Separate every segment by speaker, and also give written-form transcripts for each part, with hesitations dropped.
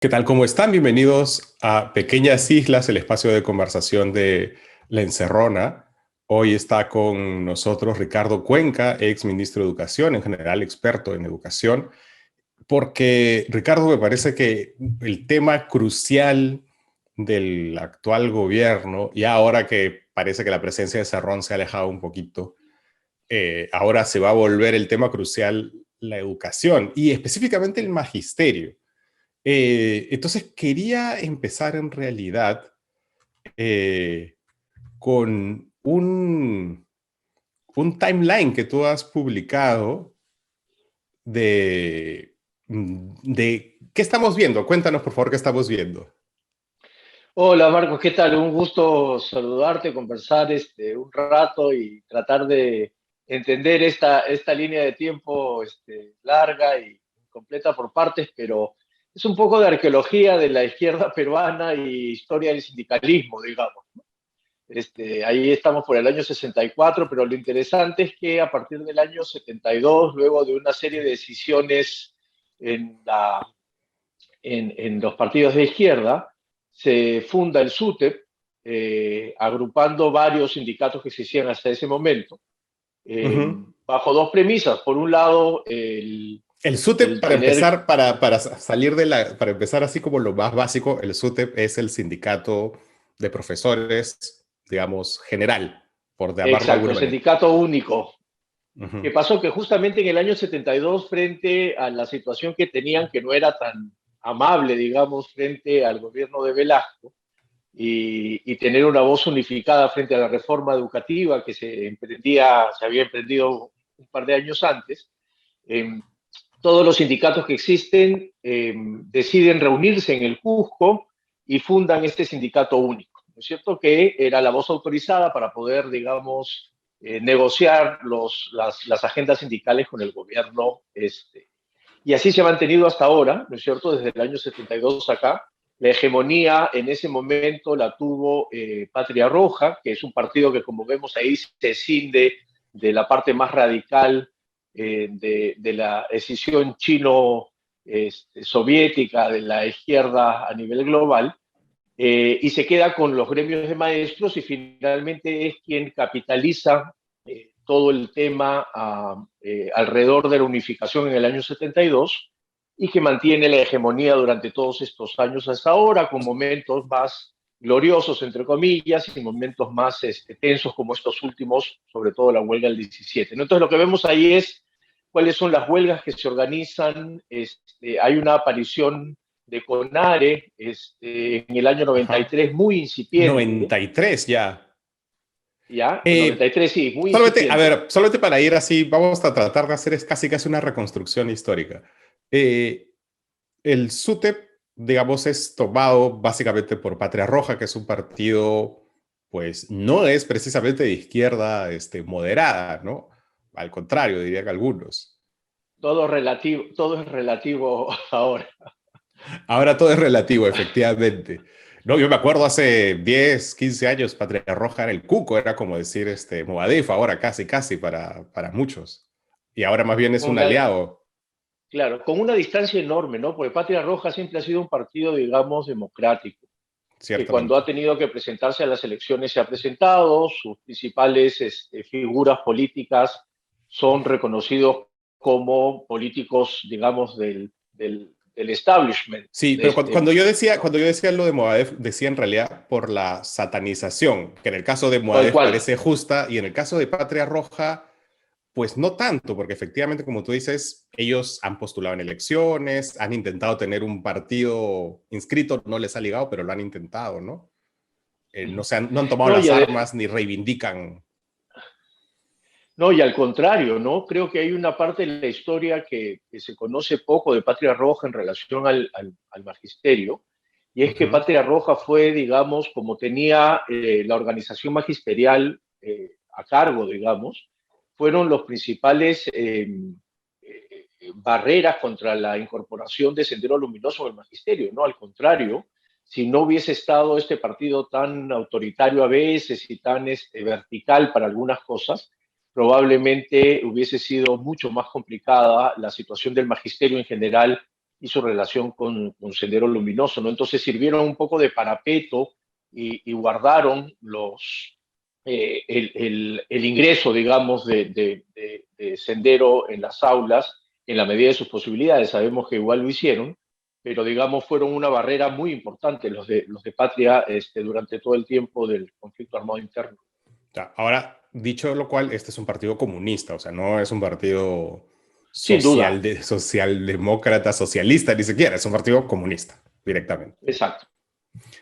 Speaker 1: ¿Qué tal? ¿Cómo están? Bienvenidos a Pequeñas Islas, el espacio de conversación de La Encerrona. Hoy está con nosotros Ricardo Cuenca, ex ministro de Educación, en general experto en educación, porque Ricardo, me parece que el tema crucial del actual gobierno, y ahora que parece que la presencia de Cerrón se ha alejado un poquito, ahora se va a volver el tema crucial la educación y específicamente el magisterio. Entonces quería empezar en realidad eh, con un timeline que tú has publicado de qué estamos viendo. Cuéntanos, por favor, qué estamos viendo.
Speaker 2: Hola Marcos, ¿qué tal? Un gusto saludarte, conversar un rato y tratar de entender esta línea de tiempo larga y completa por partes, pero es un poco de arqueología de la izquierda peruana y historia del sindicalismo, digamos. Ahí estamos por el año 64, pero lo interesante es que a partir del año 72, luego de una serie de decisiones en en los partidos de izquierda, se funda el SUTEP, agrupando varios sindicatos que se hacían hasta ese momento, eh,
Speaker 1: Ujú.
Speaker 2: bajo dos premisas. Por un lado,
Speaker 1: El SUTEP,
Speaker 2: el
Speaker 1: para
Speaker 2: tener,
Speaker 1: empezar, salir para empezar así como lo más básico, el SUTEP es el sindicato de profesores, digamos, general, por llamarlo de
Speaker 2: exacto,
Speaker 1: alguna
Speaker 2: el
Speaker 1: manera.
Speaker 2: sindicato único.
Speaker 1: Ujú.
Speaker 2: Que pasó que justamente en el año 72, frente a la situación que tenían, que no era tan amable, digamos, frente al gobierno de Velasco, y tener una voz unificada frente a la reforma educativa que se había emprendido un par de años antes. eh, Todos los sindicatos que existen deciden reunirse en el Cusco y fundan este sindicato único, ¿no es cierto? Que era la voz autorizada para poder, digamos, negociar las agendas sindicales con el gobierno. Y así se ha mantenido hasta ahora, ¿no es cierto? Desde el año 72 acá. La hegemonía en ese momento la tuvo Patria Roja, que es un partido que, como vemos ahí, se escinde de la parte más radical de la escisión chino-soviética de la izquierda a nivel global, y se queda con los gremios de maestros y finalmente es quien capitaliza todo el tema alrededor de la unificación en el año 72 y que mantiene la hegemonía durante todos estos años hasta ahora, con momentos más gloriosos, entre comillas, y momentos más tensos como estos últimos, sobre todo la huelga del 17. ¿No? Entonces lo que vemos ahí es cuáles son las huelgas que se organizan. Hay una aparición de CONARE en el año
Speaker 1: Ajá.
Speaker 2: 93 muy incipiente,
Speaker 1: 93 ya.
Speaker 2: ¿ya? En
Speaker 1: Eh,
Speaker 2: 93 sí, muy
Speaker 1: Solamente, a
Speaker 2: incipiente.
Speaker 1: ver, solamente para ir así, vamos a tratar de hacer es casi una reconstrucción histórica. Eh, el SUTEP, digamos, es tomado básicamente por Patria Roja, que es un partido, pues no es precisamente de izquierda, moderada, ¿no? Al contrario, dirían algunos.
Speaker 2: Todo es relativo ahora.
Speaker 1: Ahora todo es relativo, efectivamente. No, yo me acuerdo hace 10, 15 años, Patria Roja era el cuco, era como decir Movadef, ahora casi para muchos. Y ahora más bien es
Speaker 2: Con
Speaker 1: un
Speaker 2: la,
Speaker 1: aliado,
Speaker 2: claro, con una distancia enorme, ¿no? Porque Patria Roja siempre ha sido un partido, digamos, democrático, que cuando
Speaker 1: ciertamente.
Speaker 2: ha tenido que presentarse a las elecciones se ha presentado, sus principales figuras políticas son reconocidos como políticos, digamos, del establishment
Speaker 1: Sí,
Speaker 2: de
Speaker 1: pero
Speaker 2: este,
Speaker 1: cuando yo decía lo de Movadef, decía en realidad por la satanización, que en el caso de
Speaker 2: tal
Speaker 1: Movadef
Speaker 2: cual.
Speaker 1: parece justa y en el caso de Patria Roja, pues no tanto, porque efectivamente, como tú dices, ellos han postulado en elecciones, han intentado tener un partido inscrito, no les ha ligado, pero lo han intentado, ¿no? No han tomado
Speaker 2: No,
Speaker 1: las armas ni reivindican.
Speaker 2: no, y al contrario, ¿no? Creo que hay una parte de la historia que se conoce poco de Patria Roja en relación al magisterio, y es que
Speaker 1: Ujú.
Speaker 2: Patria Roja fue, digamos, como tenía la organización magisterial a cargo, digamos, fueron los principales barreras contra la incorporación de Sendero Luminoso en el magisterio, ¿no? Al contrario, si no hubiese estado este partido tan autoritario a veces y tan vertical para algunas cosas, probablemente hubiese sido mucho más complicada la situación del magisterio en general y su relación con Sendero Luminoso, ¿no? Entonces sirvieron un poco de parapeto y guardaron el ingreso, digamos, de Sendero en las aulas en la medida de sus posibilidades. Sabemos que igual lo hicieron, pero digamos fueron una barrera muy importante los de Patria durante todo el tiempo del conflicto armado interno.
Speaker 1: Ahora, dicho lo cual, este es un partido comunista, o sea, no es un partido
Speaker 2: Sin duda.
Speaker 1: socialdemócrata, socialista, ni siquiera, es un partido comunista, directamente.
Speaker 2: Exacto.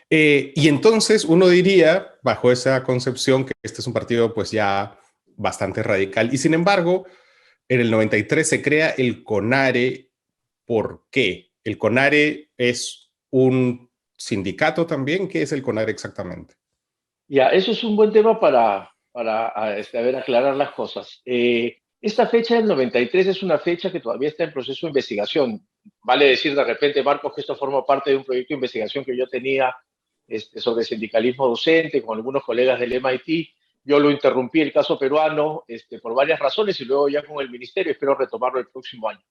Speaker 1: Y entonces uno diría, bajo esa concepción, que este es un partido pues ya bastante radical. Y sin embargo, en el 93 se crea el CONARE. ¿Por qué? ¿El CONARE es un sindicato también? ¿Qué es el CONARE exactamente?
Speaker 2: Ya, eso es un buen tema a ver, aclarar las cosas. Esta fecha del 93 es una fecha que todavía está en proceso de investigación. Vale decir de repente, Marcos, que esto forma parte de un proyecto de investigación que yo tenía sobre sindicalismo docente con algunos colegas del MIT. Yo lo interrumpí, el caso peruano, por varias razones y luego ya con el ministerio espero retomarlo el próximo año.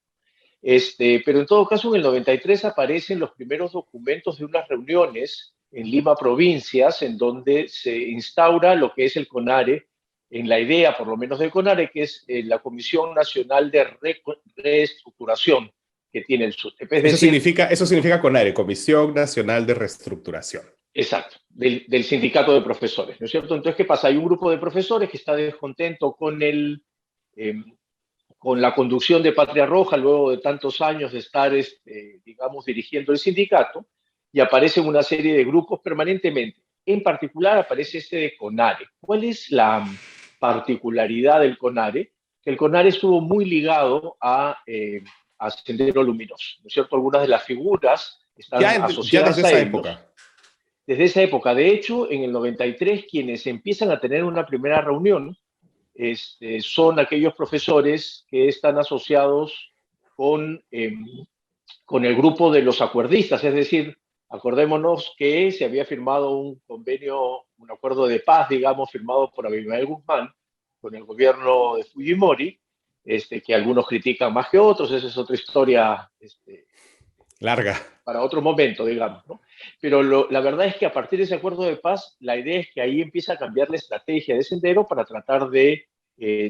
Speaker 2: Pero en todo caso, en el 93 aparecen los primeros documentos de unas reuniones en Lima Provincias, en donde se instaura lo que es el CONARE, en la idea, por lo menos del CONARE, que es la Comisión Nacional de Reestructuración que tiene el SUTEP. Es decir,
Speaker 1: Eso significa CONARE, Comisión Nacional de Reestructuración.
Speaker 2: exacto, del sindicato de profesores, ¿no es cierto? Entonces, ¿qué pasa? Hay un grupo de profesores que está descontento eh, con la conducción de Patria Roja, luego de tantos años de estar, digamos, dirigiendo el sindicato, y aparecen una serie de grupos permanentemente. En particular aparece este de CONARE. ¿Cuál es la particularidad del CONARE? Que el CONARE estuvo muy ligado a Sendero Luminoso, ¿no es cierto? Algunas de las figuras están
Speaker 1: Ya desde
Speaker 2: asociadas a
Speaker 1: esa
Speaker 2: ellos.
Speaker 1: época.
Speaker 2: Desde esa época, de hecho, en el 93, quienes empiezan a tener una primera reunión son aquellos profesores que están asociados con, eh, con el grupo de los acuerdistas, es decir, acordémonos que se había firmado un convenio, un acuerdo de paz, digamos, firmado por Abimael Guzmán con el gobierno de Fujimori, que algunos critican más que otros, esa es otra historia
Speaker 1: Larga.
Speaker 2: para otro momento, digamos, ¿no? Pero la verdad es que a partir de ese acuerdo de paz, la idea es que ahí empieza a cambiar la estrategia de Sendero para tratar de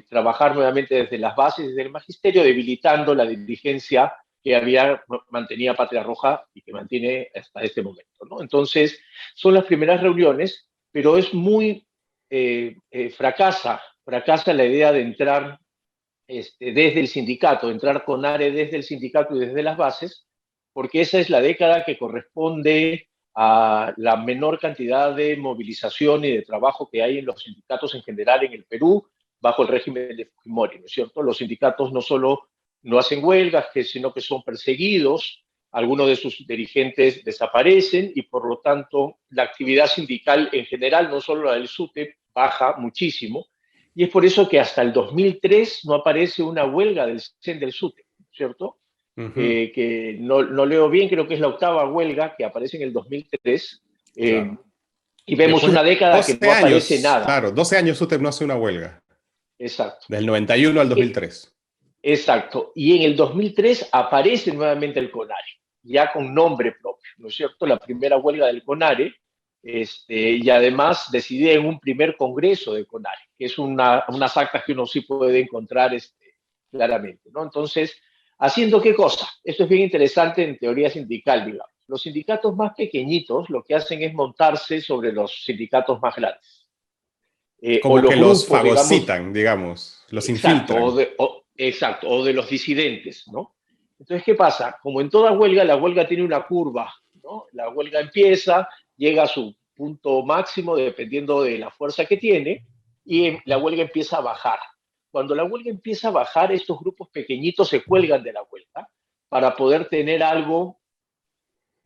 Speaker 2: trabajar nuevamente desde las bases, desde el magisterio, debilitando la dirigencia que mantenía Patria Roja y que mantiene hasta este momento, ¿no? Entonces, son las primeras reuniones, pero es muy, fracasa la idea de entrar desde el sindicato, entrar con ARE desde el sindicato y desde las bases, porque esa es la década que corresponde a la menor cantidad de movilización y de trabajo que hay en los sindicatos en general en el Perú, bajo el régimen de Fujimori, ¿no es cierto? Los sindicatos no solo no hacen huelgas, sino que son perseguidos, algunos de sus dirigentes desaparecen y por lo tanto la actividad sindical en general, no solo la del SUTEP, baja muchísimo. Y es por eso que hasta el 2003 no aparece una huelga del CEN del SUTEP, ¿cierto? Que no leo bien, creo que es la octava huelga que aparece en el 2003,
Speaker 1: Claro.
Speaker 2: y vemos
Speaker 1: Después de
Speaker 2: una década que
Speaker 1: 12
Speaker 2: no aparece
Speaker 1: años,
Speaker 2: nada.
Speaker 1: claro, 12 años UTEP no hace una huelga.
Speaker 2: Exacto.
Speaker 1: Del 91 al 2003.
Speaker 2: Exacto. Y en el 2003 aparece nuevamente el CONARE, ya con nombre propio, ¿no es cierto? La primera huelga del CONARE, y además decidida en un primer congreso del CONARE, que es unas actas que uno sí puede encontrar claramente, ¿no? Entonces, ¿haciendo qué cosa? Esto es bien interesante en teoría sindical, digamos. Los sindicatos más pequeñitos lo que hacen es montarse sobre los sindicatos más grandes. O
Speaker 1: Como
Speaker 2: los
Speaker 1: que los
Speaker 2: grupos, digamos,
Speaker 1: fagocitan, digamos, los
Speaker 2: exacto,
Speaker 1: infiltran.
Speaker 2: exacto, o de los disidentes, ¿no? Entonces, ¿qué pasa? Como en toda huelga, la huelga tiene una curva, ¿no? La huelga empieza, llega a su punto máximo dependiendo de la fuerza que tiene y la huelga empieza a bajar. Cuando la huelga empieza a bajar, estos grupos pequeñitos se cuelgan de la huelga para poder tener algo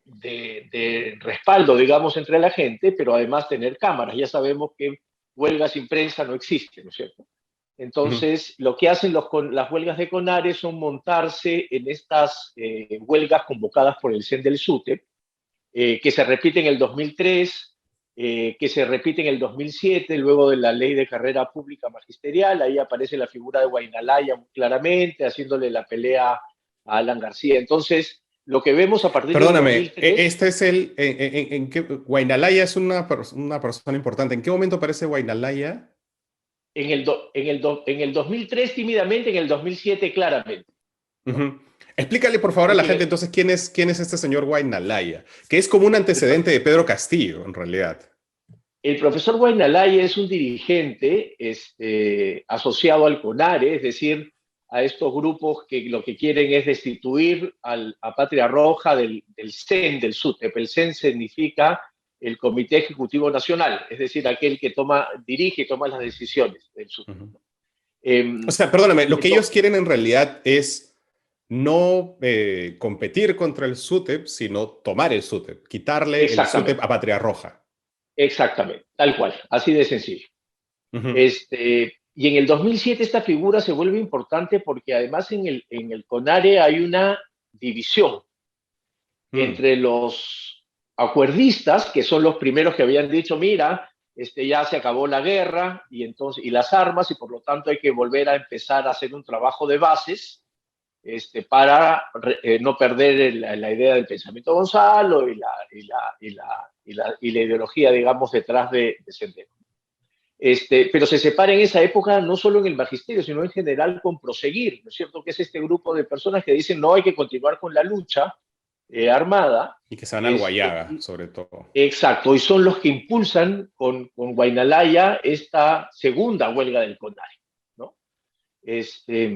Speaker 2: de respaldo, digamos, entre la gente, pero además tener cámaras. Ya sabemos que huelgas sin prensa no existen, ¿no es cierto? Entonces, lo que hacen las huelgas de CONARE son montarse en estas huelgas convocadas por el CEN del SUTE, que se repite en el 2003, que se repite en el 2007, luego de la ley de carrera pública magisterial. Ahí aparece la figura de Guainalaya claramente, haciéndole la pelea a Alan García. Entonces, Lo que vemos a partir del
Speaker 1: Perdóname,
Speaker 2: 2003,
Speaker 1: este es en qué, Guainalaya es una persona importante. ¿En qué momento aparece Guainalaya?
Speaker 2: en el 2003 tímidamente, en el 2007 claramente, ¿no?
Speaker 1: Ujú. Explícale, por favor, a la gente
Speaker 2: Porque
Speaker 1: entonces quién es este señor Guainalaya, que es como un
Speaker 2: el,
Speaker 1: antecedente de Pedro Castillo, en realidad.
Speaker 2: el profesor Guainalaya es un dirigente asociado al CONARE, es decir, a estos grupos que lo que quieren es destituir a Patria Roja del CEN, del SUTEP. El CEN significa el Comité Ejecutivo Nacional, es decir, aquel que dirige y toma las decisiones del SUTEP.
Speaker 1: Ujú.
Speaker 2: Eh,
Speaker 1: O sea, perdóname, lo que ellos
Speaker 2: esto,
Speaker 1: quieren en realidad es no competir contra el SUTEP, sino tomar el SUTEP, quitarle el SUTEP
Speaker 2: exactamente,
Speaker 1: a Patria Roja.
Speaker 2: exactamente, tal cual, así de sencillo.
Speaker 1: Ujú.
Speaker 2: Y en el 2007 esta figura se vuelve importante porque además en el CONARE hay una división
Speaker 1: Mm.
Speaker 2: entre los acuerdistas, que son los primeros que habían dicho, mira, ya se acabó la guerra y las armas y por lo tanto hay que volver a empezar a hacer un trabajo de bases para no perder la idea del pensamiento Gonzalo y la ideología, digamos, detrás de Sendero. Pero se separa en esa época no solo en el magisterio, sino en general con Proseguir, ¿no es cierto? Que es este grupo de personas que dicen no hay que continuar con la lucha armada.
Speaker 1: Y que se van al Guayaga,
Speaker 2: Y,
Speaker 1: sobre todo.
Speaker 2: exacto, y son los que impulsan con Guainalaya esta segunda huelga del CONARE, ¿no? Este,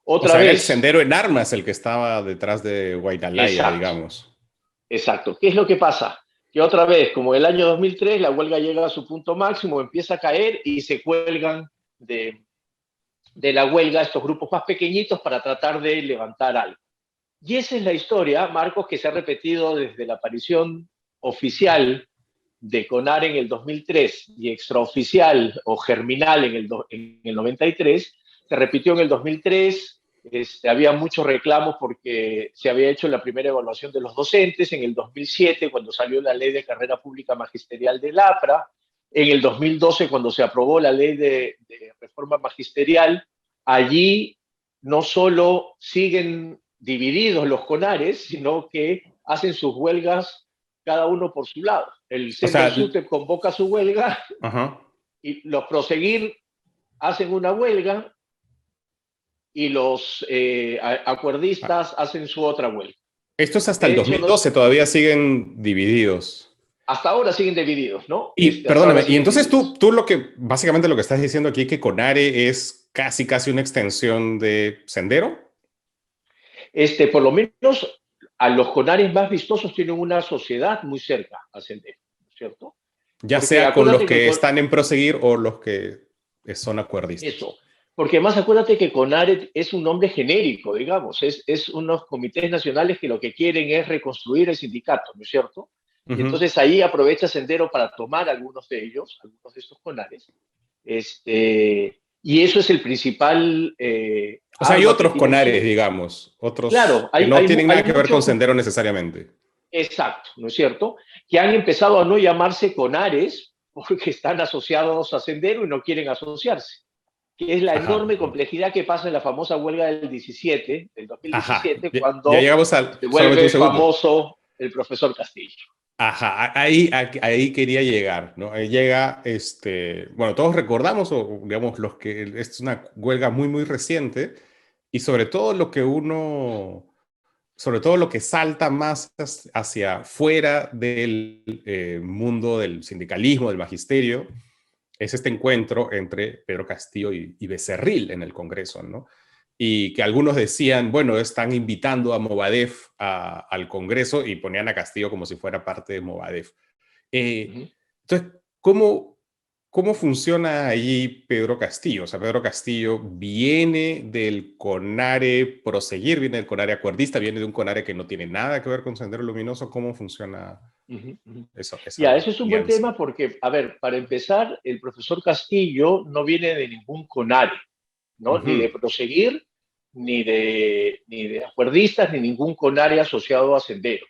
Speaker 1: O
Speaker 2: otra
Speaker 1: sea, era el
Speaker 2: vez,
Speaker 1: sendero en armas el que estaba detrás de Guainalaya,
Speaker 2: exacto,
Speaker 1: digamos.
Speaker 2: exacto. ¿Qué es lo que pasa? Que otra vez, como el año 2003, la huelga llega a su punto máximo, empieza a caer y se cuelgan de la huelga estos grupos más pequeñitos para tratar de levantar algo. Y esa es la historia, Marcos, que se ha repetido desde la aparición oficial de CONAR en el 2003 y extraoficial o germinal en el 93, se repitió en el 2003. Había muchos reclamos porque se había hecho la primera evaluación de los docentes en el 2007, cuando salió la ley de carrera pública magisterial del APRA, en el 2012, cuando se aprobó la ley de reforma magisterial. Allí no solo siguen divididos los CONARES, sino que hacen sus huelgas cada uno por su lado. El
Speaker 1: O
Speaker 2: CEN del
Speaker 1: sea,
Speaker 2: SUTEP convoca su huelga
Speaker 1: ajá.
Speaker 2: y los Proseguir hacen una huelga y los acuerdistas hacen su otra huelga.
Speaker 1: Esto es hasta el
Speaker 2: De hecho,
Speaker 1: 2012, todavía siguen divididos.
Speaker 2: hasta ahora siguen divididos, ¿no?
Speaker 1: Y
Speaker 2: Hasta ahora
Speaker 1: perdóname, y
Speaker 2: siguen
Speaker 1: entonces
Speaker 2: divididos.
Speaker 1: tú básicamente lo que estás diciendo aquí, que Conare es casi una extensión de Sendero,
Speaker 2: Por lo menos a los CONARES más vistosos tienen una sociedad muy cerca a Sendero, ¿cierto?
Speaker 1: ya
Speaker 2: Porque
Speaker 1: sea con los
Speaker 2: acuérdate que
Speaker 1: que están en Proseguir o los que son
Speaker 2: eso,
Speaker 1: acuerdistas.
Speaker 2: porque además acuérdate que CONARE es un nombre genérico, digamos, es unos comités nacionales que lo que quieren es reconstruir el sindicato, ¿no es cierto? Y
Speaker 1: Ujú.
Speaker 2: entonces ahí aprovecha Sendero para tomar algunos de ellos, algunos de estos CONARES, y eso es el principal
Speaker 1: O sea, hay
Speaker 2: arma que
Speaker 1: otros
Speaker 2: tienen
Speaker 1: Conares,
Speaker 2: sus...
Speaker 1: digamos, otros
Speaker 2: Claro,
Speaker 1: que no tienen
Speaker 2: hay
Speaker 1: nada que ver con
Speaker 2: muchos,
Speaker 1: Sendero necesariamente.
Speaker 2: exacto, ¿no es cierto? Que han empezado a no llamarse CONARES porque están asociados a Sendero y no quieren asociarse, que es la
Speaker 1: Ajá,
Speaker 2: enorme complejidad que pasa en la famosa huelga del 17, del
Speaker 1: ajá.
Speaker 2: 2017,
Speaker 1: Ya
Speaker 2: cuando
Speaker 1: llegamos al,
Speaker 2: se
Speaker 1: solamente un
Speaker 2: vuelve
Speaker 1: segundo.
Speaker 2: famoso el profesor Castillo.
Speaker 1: Ajá, ahí quería llegar, ¿no? Ahí llega, bueno, todos recordamos, o digamos, los que es una huelga muy reciente, y sobre todo lo que salta más hacia fuera del mundo del sindicalismo, del magisterio, es este encuentro entre Pedro Castillo y Becerril en el Congreso, ¿no? Y que algunos decían, bueno, están invitando a Movadef al Congreso y ponían a Castillo como si fuera parte de Movadef.
Speaker 2: Ujú.
Speaker 1: Entonces, ¿cómo funciona allí Pedro Castillo? O sea, Pedro Castillo viene del CONARE Proseguir, viene del CONARE Acuerdista, viene de un CONARE que no tiene nada que ver con Sendero Luminoso. ¿Cómo funciona
Speaker 2: Ujú, ujú. Ya,
Speaker 1: esa
Speaker 2: eso es un buen
Speaker 1: alianza?
Speaker 2: tema porque, a ver, para empezar, el profesor Castillo no viene de ningún CONARE, ¿no? Ni de
Speaker 1: Ujú.
Speaker 2: Proseguir, ni de acuerdistas, ni ningún CONARE asociado a Sendero.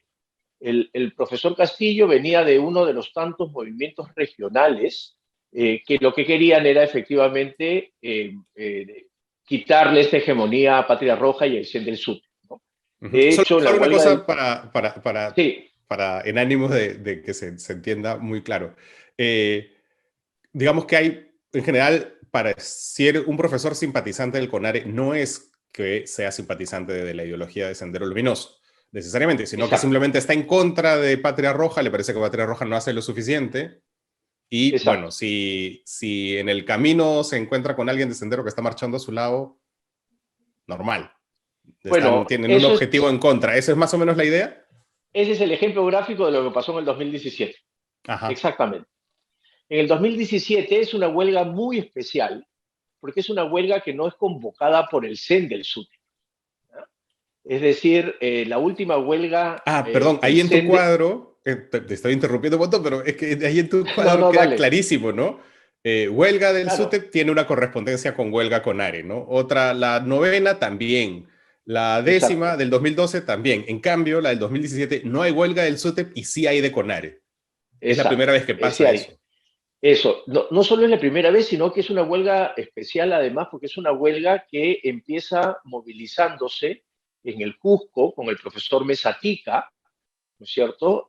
Speaker 2: El profesor Castillo venía de uno de los tantos movimientos regionales que lo que querían era efectivamente quitarle esta hegemonía a Patria Roja y el CEN del Sur, ¿no? De hecho, en la
Speaker 1: Solo una
Speaker 2: huelga
Speaker 1: cosa
Speaker 2: del... Sí,
Speaker 1: en ánimos de que se entienda muy claro. Eh, digamos que hay, en general, para ser un profesor simpatizante del CONARE, no es que sea simpatizante de la ideología de Sendero Luminoso, necesariamente, sino que
Speaker 2: exacto,
Speaker 1: simplemente está en contra de Patria Roja, le parece que Patria Roja no hace lo suficiente. Y bueno,
Speaker 2: exacto.
Speaker 1: si en el camino se encuentra con alguien de Sendero que está marchando a su lado, normal.
Speaker 2: Bueno,
Speaker 1: Tienen un objetivo en contra. ¿Esa es más o menos la idea?
Speaker 2: ese es el ejemplo gráfico de lo que pasó en el 2017.
Speaker 1: Ajá.
Speaker 2: Exactamente. En el 2017 es una huelga muy especial, porque es una huelga que no es convocada por el CEN del SUTE. Es decir, la última huelga
Speaker 1: Perdón,
Speaker 2: del
Speaker 1: ahí en tu
Speaker 2: CEN...
Speaker 1: cuadro, te estoy interrumpiendo un montón, pero es que ahí en tu
Speaker 2: No,
Speaker 1: cuadro
Speaker 2: no,
Speaker 1: queda
Speaker 2: dale.
Speaker 1: clarísimo, ¿no? Huelga del
Speaker 2: Claro,
Speaker 1: SUTEP tiene una correspondencia con huelga con ARE, ¿no? Otra, la novena también. La décima
Speaker 2: exacto.
Speaker 1: del 2012 también. En cambio, la del 2017 no hay huelga del SUTEP y sí hay de CONARE. Es la primera
Speaker 2: Exacto.
Speaker 1: vez que
Speaker 2: Ese
Speaker 1: pasa
Speaker 2: hay.
Speaker 1: eso.
Speaker 2: Eso, no, no solo es la primera vez, sino que es una huelga especial además, porque es una huelga que empieza movilizándose en el Cusco con el profesor Mesatica, ¿no es cierto?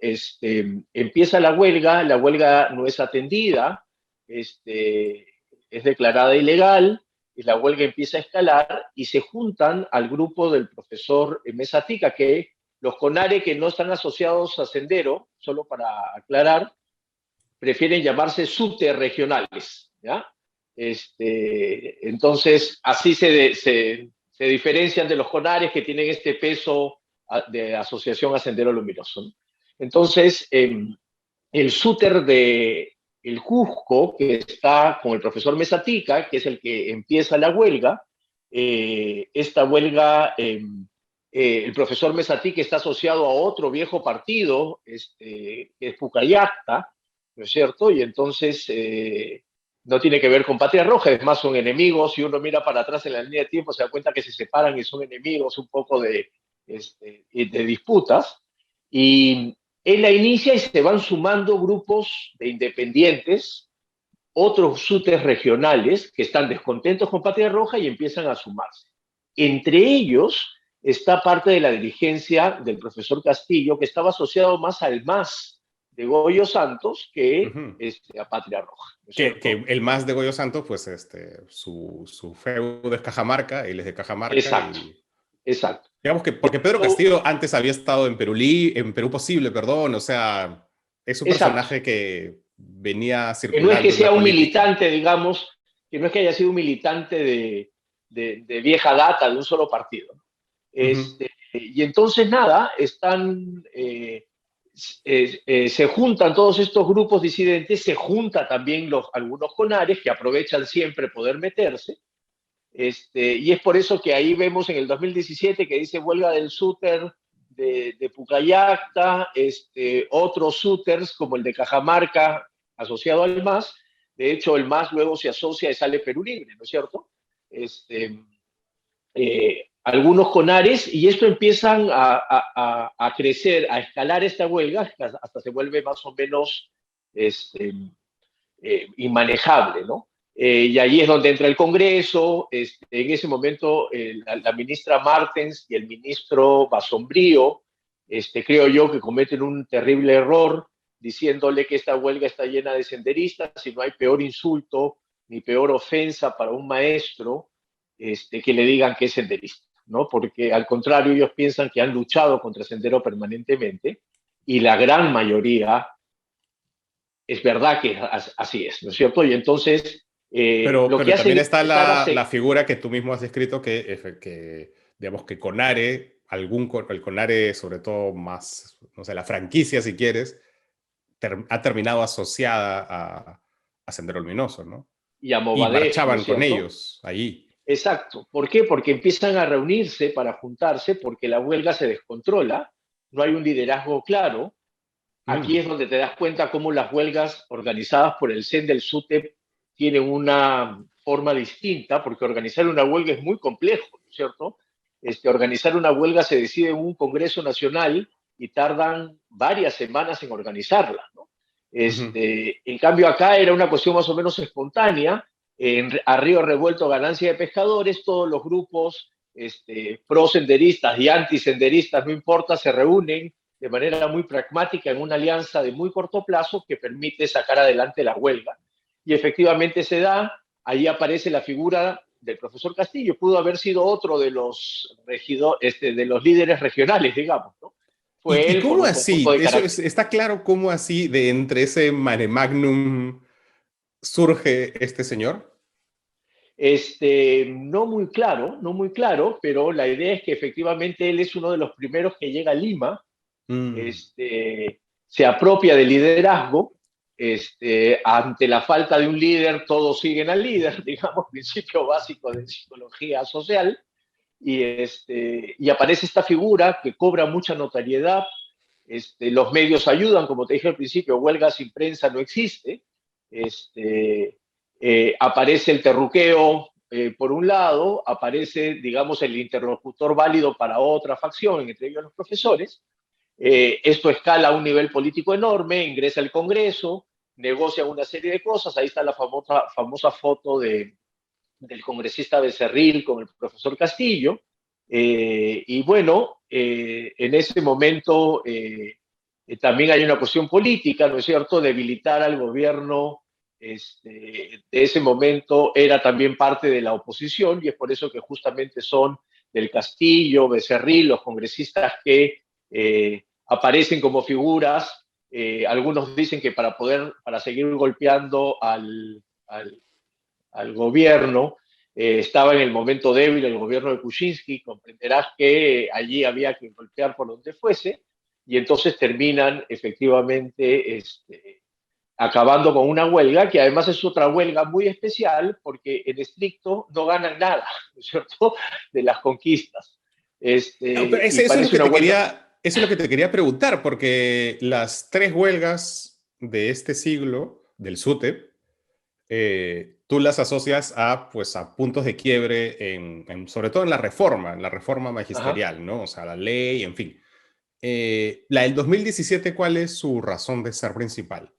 Speaker 2: Empieza la huelga no es atendida, este, es declarada ilegal, y la huelga empieza a escalar y se juntan al grupo del profesor Mesatica, que los CONARE que no están asociados a Sendero, solo para aclarar, prefieren llamarse subterregionales, ¿ya? Entonces, así se diferencian de los CONARES que tienen este peso de asociación a Sendero Luminoso, ¿no? Entonces, el súter de el Cusco, que está con el profesor Mesatica, que es el que empieza la huelga, esta huelga, el profesor Mesatica está asociado a otro viejo partido, que es Pucallacta, ¿no es cierto? Y entonces no tiene que ver con Patria Roja, es más, son enemigos. Si uno mira para atrás en la línea de tiempo, se da cuenta que se separan y son enemigos, un poco de disputas. Y él la inicia y se van sumando grupos de independientes, otros SUTES regionales que están descontentos con Patria Roja y empiezan a sumarse. Entre ellos está parte de la dirigencia del profesor Castillo, que estaba asociado más al MAS de Goyo Santos que
Speaker 1: Ujú.
Speaker 2: a Patria Roja, ¿no es
Speaker 1: Que
Speaker 2: cierto?
Speaker 1: el más de Goyo Santos, pues su feudo es Cajamarca, él es de Cajamarca
Speaker 2: Exacto,
Speaker 1: y
Speaker 2: exacto.
Speaker 1: digamos que porque Pedro Castillo antes había estado en Perú Posible, perdón, o sea, es un
Speaker 2: Exacto.
Speaker 1: personaje que venía
Speaker 2: Que no es que
Speaker 1: circulando en
Speaker 2: sea
Speaker 1: la
Speaker 2: un
Speaker 1: política.
Speaker 2: militante, digamos, que no es que haya sido un militante de vieja data, de un solo partido.
Speaker 1: Ujú.
Speaker 2: Y entonces, nada, se juntan todos estos grupos disidentes, se juntan también algunos CONARES que aprovechan siempre poder meterse, y es por eso que ahí vemos en el 2017 que dice huelga del súter de Pucallacta, otros súters como el de Cajamarca asociado al MAS. De hecho, el MAS luego se asocia y sale Perú Libre, ¿no es cierto? Algunos CONARES, y esto empiezan a crecer, a escalar esta huelga hasta se vuelve más o menos este, inmanejable, ¿no? Y ahí es donde entra el Congreso. En ese momento, la ministra Martens y el ministro Basombrío, creo yo que cometen un terrible error diciéndole que esta huelga está llena de senderistas y no hay peor insulto ni peor ofensa para un maestro que le digan que es senderista, ¿no? Porque al contrario, ellos piensan que han luchado contra Sendero permanentemente y la gran mayoría es verdad que así es, ¿no es cierto? Y entonces lo que
Speaker 1: Pero
Speaker 2: hacen
Speaker 1: también
Speaker 2: es
Speaker 1: está
Speaker 2: empezar a
Speaker 1: la figura que tú mismo has descrito, digamos que Conare, el Conare, sobre todo más, no sé, la franquicia, si quieres, ha terminado asociada a Sendero Luminoso, ¿no?
Speaker 2: y a
Speaker 1: Y
Speaker 2: Movadef, ¿no es
Speaker 1: marchaban con
Speaker 2: cierto?
Speaker 1: ellos allí.
Speaker 2: Exacto. ¿Por qué? Porque empiezan a reunirse para juntarse, porque la huelga se descontrola, no hay un liderazgo claro. Aquí
Speaker 1: Mm,
Speaker 2: es donde te das cuenta cómo las huelgas organizadas por el CEN del SUTEP tienen una forma distinta, porque organizar una huelga es muy complejo, ¿no es cierto? Organizar una huelga se decide en un Congreso Nacional y tardan varias semanas en organizarla, ¿no?
Speaker 1: ujú.
Speaker 2: En cambio, acá era una cuestión más o menos espontánea, a río revuelto ganancia de pescadores, todos los grupos pro-senderistas y anti-senderistas, no importa, se reúnen de manera muy pragmática en una alianza de muy corto plazo que permite sacar adelante la huelga. Y efectivamente se da, ahí aparece la figura del profesor Castillo, pudo haber sido otro de los de los líderes regionales, digamos, ¿no? Fue
Speaker 1: Y
Speaker 2: él por
Speaker 1: cómo
Speaker 2: un conjunto
Speaker 1: así?
Speaker 2: de características.
Speaker 1: Está claro cómo así de entre ese mare magnum surge este señor.
Speaker 2: No muy claro, no muy claro, pero la idea es que efectivamente él es uno de los primeros que llega a Lima,
Speaker 1: Mm.
Speaker 2: se apropia del liderazgo, ante la falta de un líder, todos siguen al líder, digamos, principio básico de psicología social, y aparece esta figura que cobra mucha notoriedad, los medios ayudan, como te dije al principio, huelga sin prensa no existe, aparece el terruqueo por un lado, aparece, digamos, el interlocutor válido para otra facción, entre ellos los profesores, esto escala a un nivel político enorme, ingresa al Congreso, negocia una serie de cosas, ahí está la famosa foto del congresista Becerril con el profesor Castillo, y bueno, en ese momento también hay una cuestión política, ¿no es cierto? Debilitar al gobierno de ese momento era también parte de la oposición y es por eso que justamente son del Castillo, Becerril, los congresistas que aparecen como figuras. Algunos dicen que para seguir golpeando al gobierno, estaba en el momento débil el gobierno de Kuczynski, comprenderás que allí había que golpear por donde fuese, y entonces terminan efectivamente acabando con una huelga, que además es otra huelga muy especial, porque en estricto no ganan nada, ¿no es cierto?, de las conquistas.
Speaker 1: No, pero
Speaker 2: Y parece una huelga.
Speaker 1: eso es lo que te quería preguntar, porque las tres huelgas de este siglo, del SUTEP, tú las asocias a, pues, a puntos de quiebre, sobre todo en la reforma
Speaker 2: Ajá.
Speaker 1: magisterial, ¿no? O sea, la ley, en fin. La del 2017, ¿cuál es su razón de ser principal?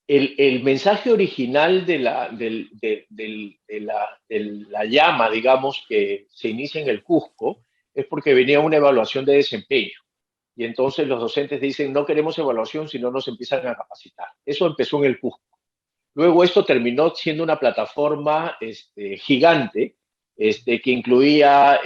Speaker 2: El mensaje original de la llama, digamos, que se inicia en el Cusco, es porque venía una evaluación de desempeño. Y entonces los docentes dicen, no queremos evaluación si no nos empiezan a capacitar. Eso empezó en el Cusco. Luego esto terminó siendo una plataforma gigante, que incluía,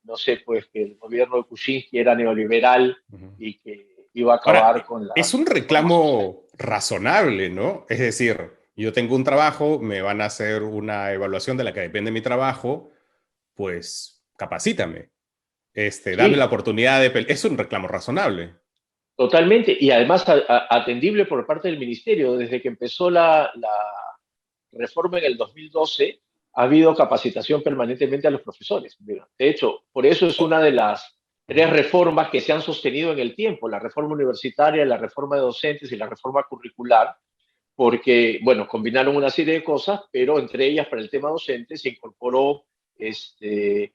Speaker 2: no sé, pues que el gobierno de Kuczynski era neoliberal
Speaker 1: Ujú.
Speaker 2: y que iba a
Speaker 1: Ahora,
Speaker 2: acabar con
Speaker 1: es
Speaker 2: las
Speaker 1: un
Speaker 2: reformas sociales.
Speaker 1: reclamo razonable, ¿no? Es decir, yo tengo un trabajo, me van a hacer una evaluación de la que depende mi trabajo, pues capacítame, dame la
Speaker 2: Sí,
Speaker 1: oportunidad Es un reclamo razonable.
Speaker 2: totalmente. Y además atendible por parte del ministerio. Desde que empezó la reforma en el 2012, ha habido capacitación permanentemente a los profesores. De hecho, por eso es una de las tres reformas que se han sostenido en el tiempo, la reforma universitaria, la reforma de docentes y la reforma curricular, porque, bueno, combinaron una serie de cosas, pero entre ellas, para el tema docente, se incorporó eh,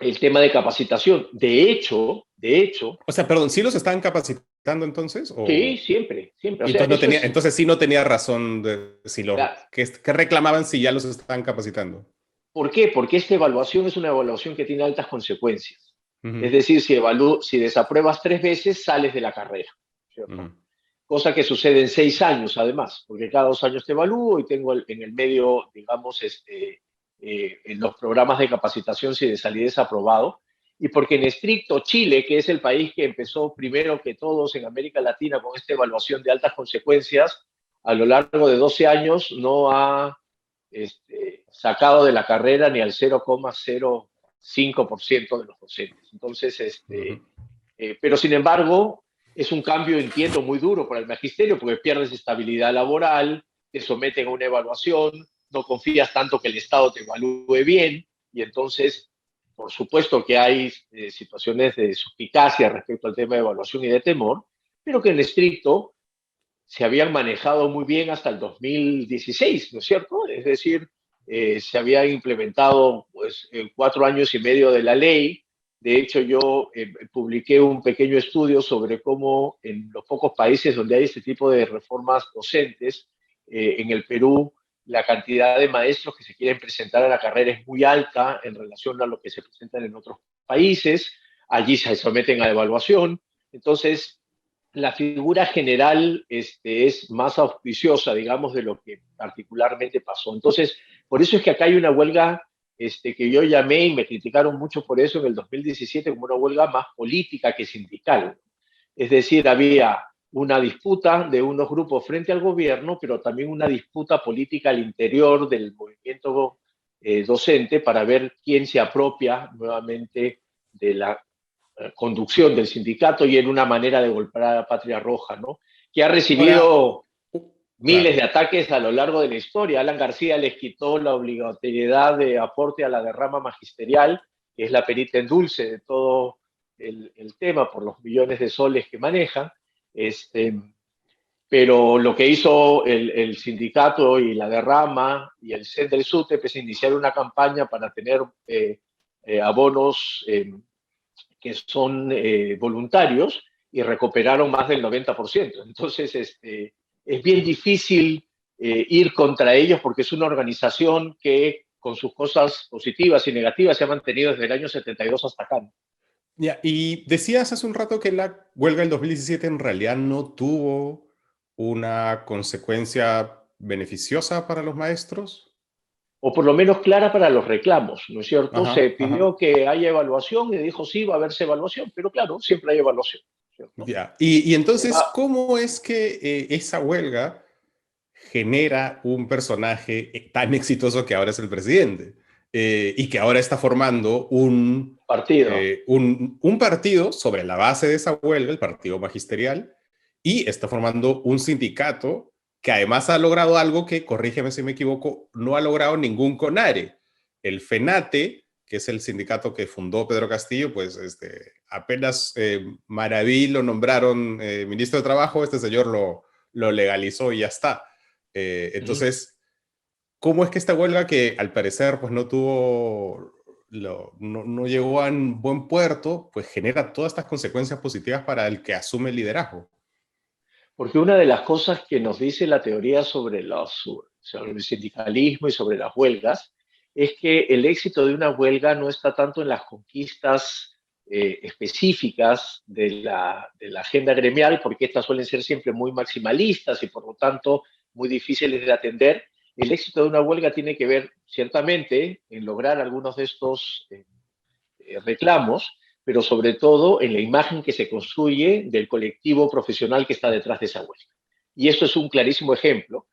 Speaker 2: el tema de capacitación. De hecho,
Speaker 1: O sea, perdón, ¿sí los estaban capacitando entonces?
Speaker 2: sí,
Speaker 1: O
Speaker 2: siempre, siempre. O
Speaker 1: y
Speaker 2: sea,
Speaker 1: entonces no
Speaker 2: eso
Speaker 1: tenía,
Speaker 2: es,
Speaker 1: entonces sí no tenía razón de si
Speaker 2: la,
Speaker 1: ¿qué reclamaban si ya los estaban capacitando?
Speaker 2: ¿por qué? Porque esta evaluación es una evaluación que tiene altas consecuencias. Es
Speaker 1: Ujú,
Speaker 2: decir, si desapruebas 3 veces, sales de la carrera,
Speaker 1: ujú,
Speaker 2: ¿cierto? Cosa que sucede en 6 años, además, porque cada 2 años te evalúo y tengo en el medio, digamos, en los programas de capacitación si de salida desaprobado. Y porque en estricto Chile, que es el país que empezó primero que todos en América Latina con esta evaluación de altas consecuencias, a lo largo de 12 años no ha sacado de la carrera ni al 0,05% de los docentes. Entonces,
Speaker 1: ujú.
Speaker 2: pero sin embargo, es un cambio, entiendo, muy duro para el magisterio porque pierdes estabilidad laboral, te someten a una evaluación, no confías tanto que el Estado te evalúe bien y entonces, por supuesto que hay situaciones de suspicacia respecto al tema de evaluación y de temor, pero que en estricto se habían manejado muy bien hasta el 2016, ¿no es cierto? Es decir, se habían implementado pues, 4 años y medio de la ley. De hecho, yo publiqué un pequeño estudio sobre cómo en los pocos países donde hay este tipo de reformas docentes, en el Perú la cantidad de maestros que se quieren presentar a la carrera es muy alta en relación a lo que se presentan en otros países, allí se someten a evaluación, entonces la figura general es más auspiciosa, digamos, de lo que particularmente pasó. Entonces, por eso es que acá hay una huelga que yo llamé y me criticaron mucho por eso en el 2017 como una huelga más política que sindical. Es decir, había una disputa de unos grupos frente al gobierno, pero también una disputa política al interior del movimiento docente para ver quién se apropia nuevamente de la conducción del sindicato y en una manera de golpear a la Patria Roja, ¿no? Que ha
Speaker 1: Ahora,
Speaker 2: recibido miles de
Speaker 1: claro.
Speaker 2: ataques a lo largo de la historia. Alan García les quitó la obligatoriedad de aporte a la derrama magisterial, que es la perita en dulce de todo el tema por los millones de soles que manejan. Este, pero lo que hizo el sindicato y la derrama y el CEN del SUTEP es iniciar una campaña para tener abonos que son voluntarios y recuperaron más del 90%. Entonces, es bien difícil ir contra ellos porque es una organización que con sus cosas positivas y negativas se ha mantenido desde el año 72 hasta acá.
Speaker 1: Ya, y decías hace un rato que la huelga del 2017 en realidad no tuvo una consecuencia beneficiosa para los maestros.
Speaker 2: O por lo menos clara para los reclamos, ¿no es cierto? Se
Speaker 1: Ajá, ajá.
Speaker 2: pidió que haya evaluación y dijo sí, va a haberse evaluación, pero claro, siempre hay evaluación, ¿cierto?
Speaker 1: Ya. Y entonces,
Speaker 2: Va,
Speaker 1: ¿cómo es que esa huelga genera un personaje tan exitoso que ahora es el presidente? Y que ahora está formando
Speaker 2: partido.
Speaker 1: un partido sobre la base de esa huelga, el partido magisterial, y está formando un sindicato que además ha logrado algo que, corrígeme si me equivoco, no ha logrado ningún CONARE. El FENATE, que es el sindicato que fundó Pedro Castillo, pues apenas Maraví lo nombraron ministro de Trabajo, este señor lo legalizó y ya está.
Speaker 2: Ujú.
Speaker 1: Entonces, ¿cómo es que esta huelga que al parecer pues no tuvo, no llegó a un buen puerto, pues genera todas estas consecuencias positivas para el que asume el liderazgo?
Speaker 2: Porque una de las cosas que nos dice la teoría sobre el sindicalismo y sobre las huelgas es que el éxito de una huelga no está tanto en las conquistas específicas de la agenda gremial, porque estas suelen ser siempre muy maximalistas y por lo tanto muy difíciles de atender. El éxito de una huelga tiene que ver ciertamente en lograr algunos de estos reclamos, pero sobre todo en la imagen que se construye del colectivo profesional que está detrás de esa huelga. Y esto es un clarísimo ejemplo.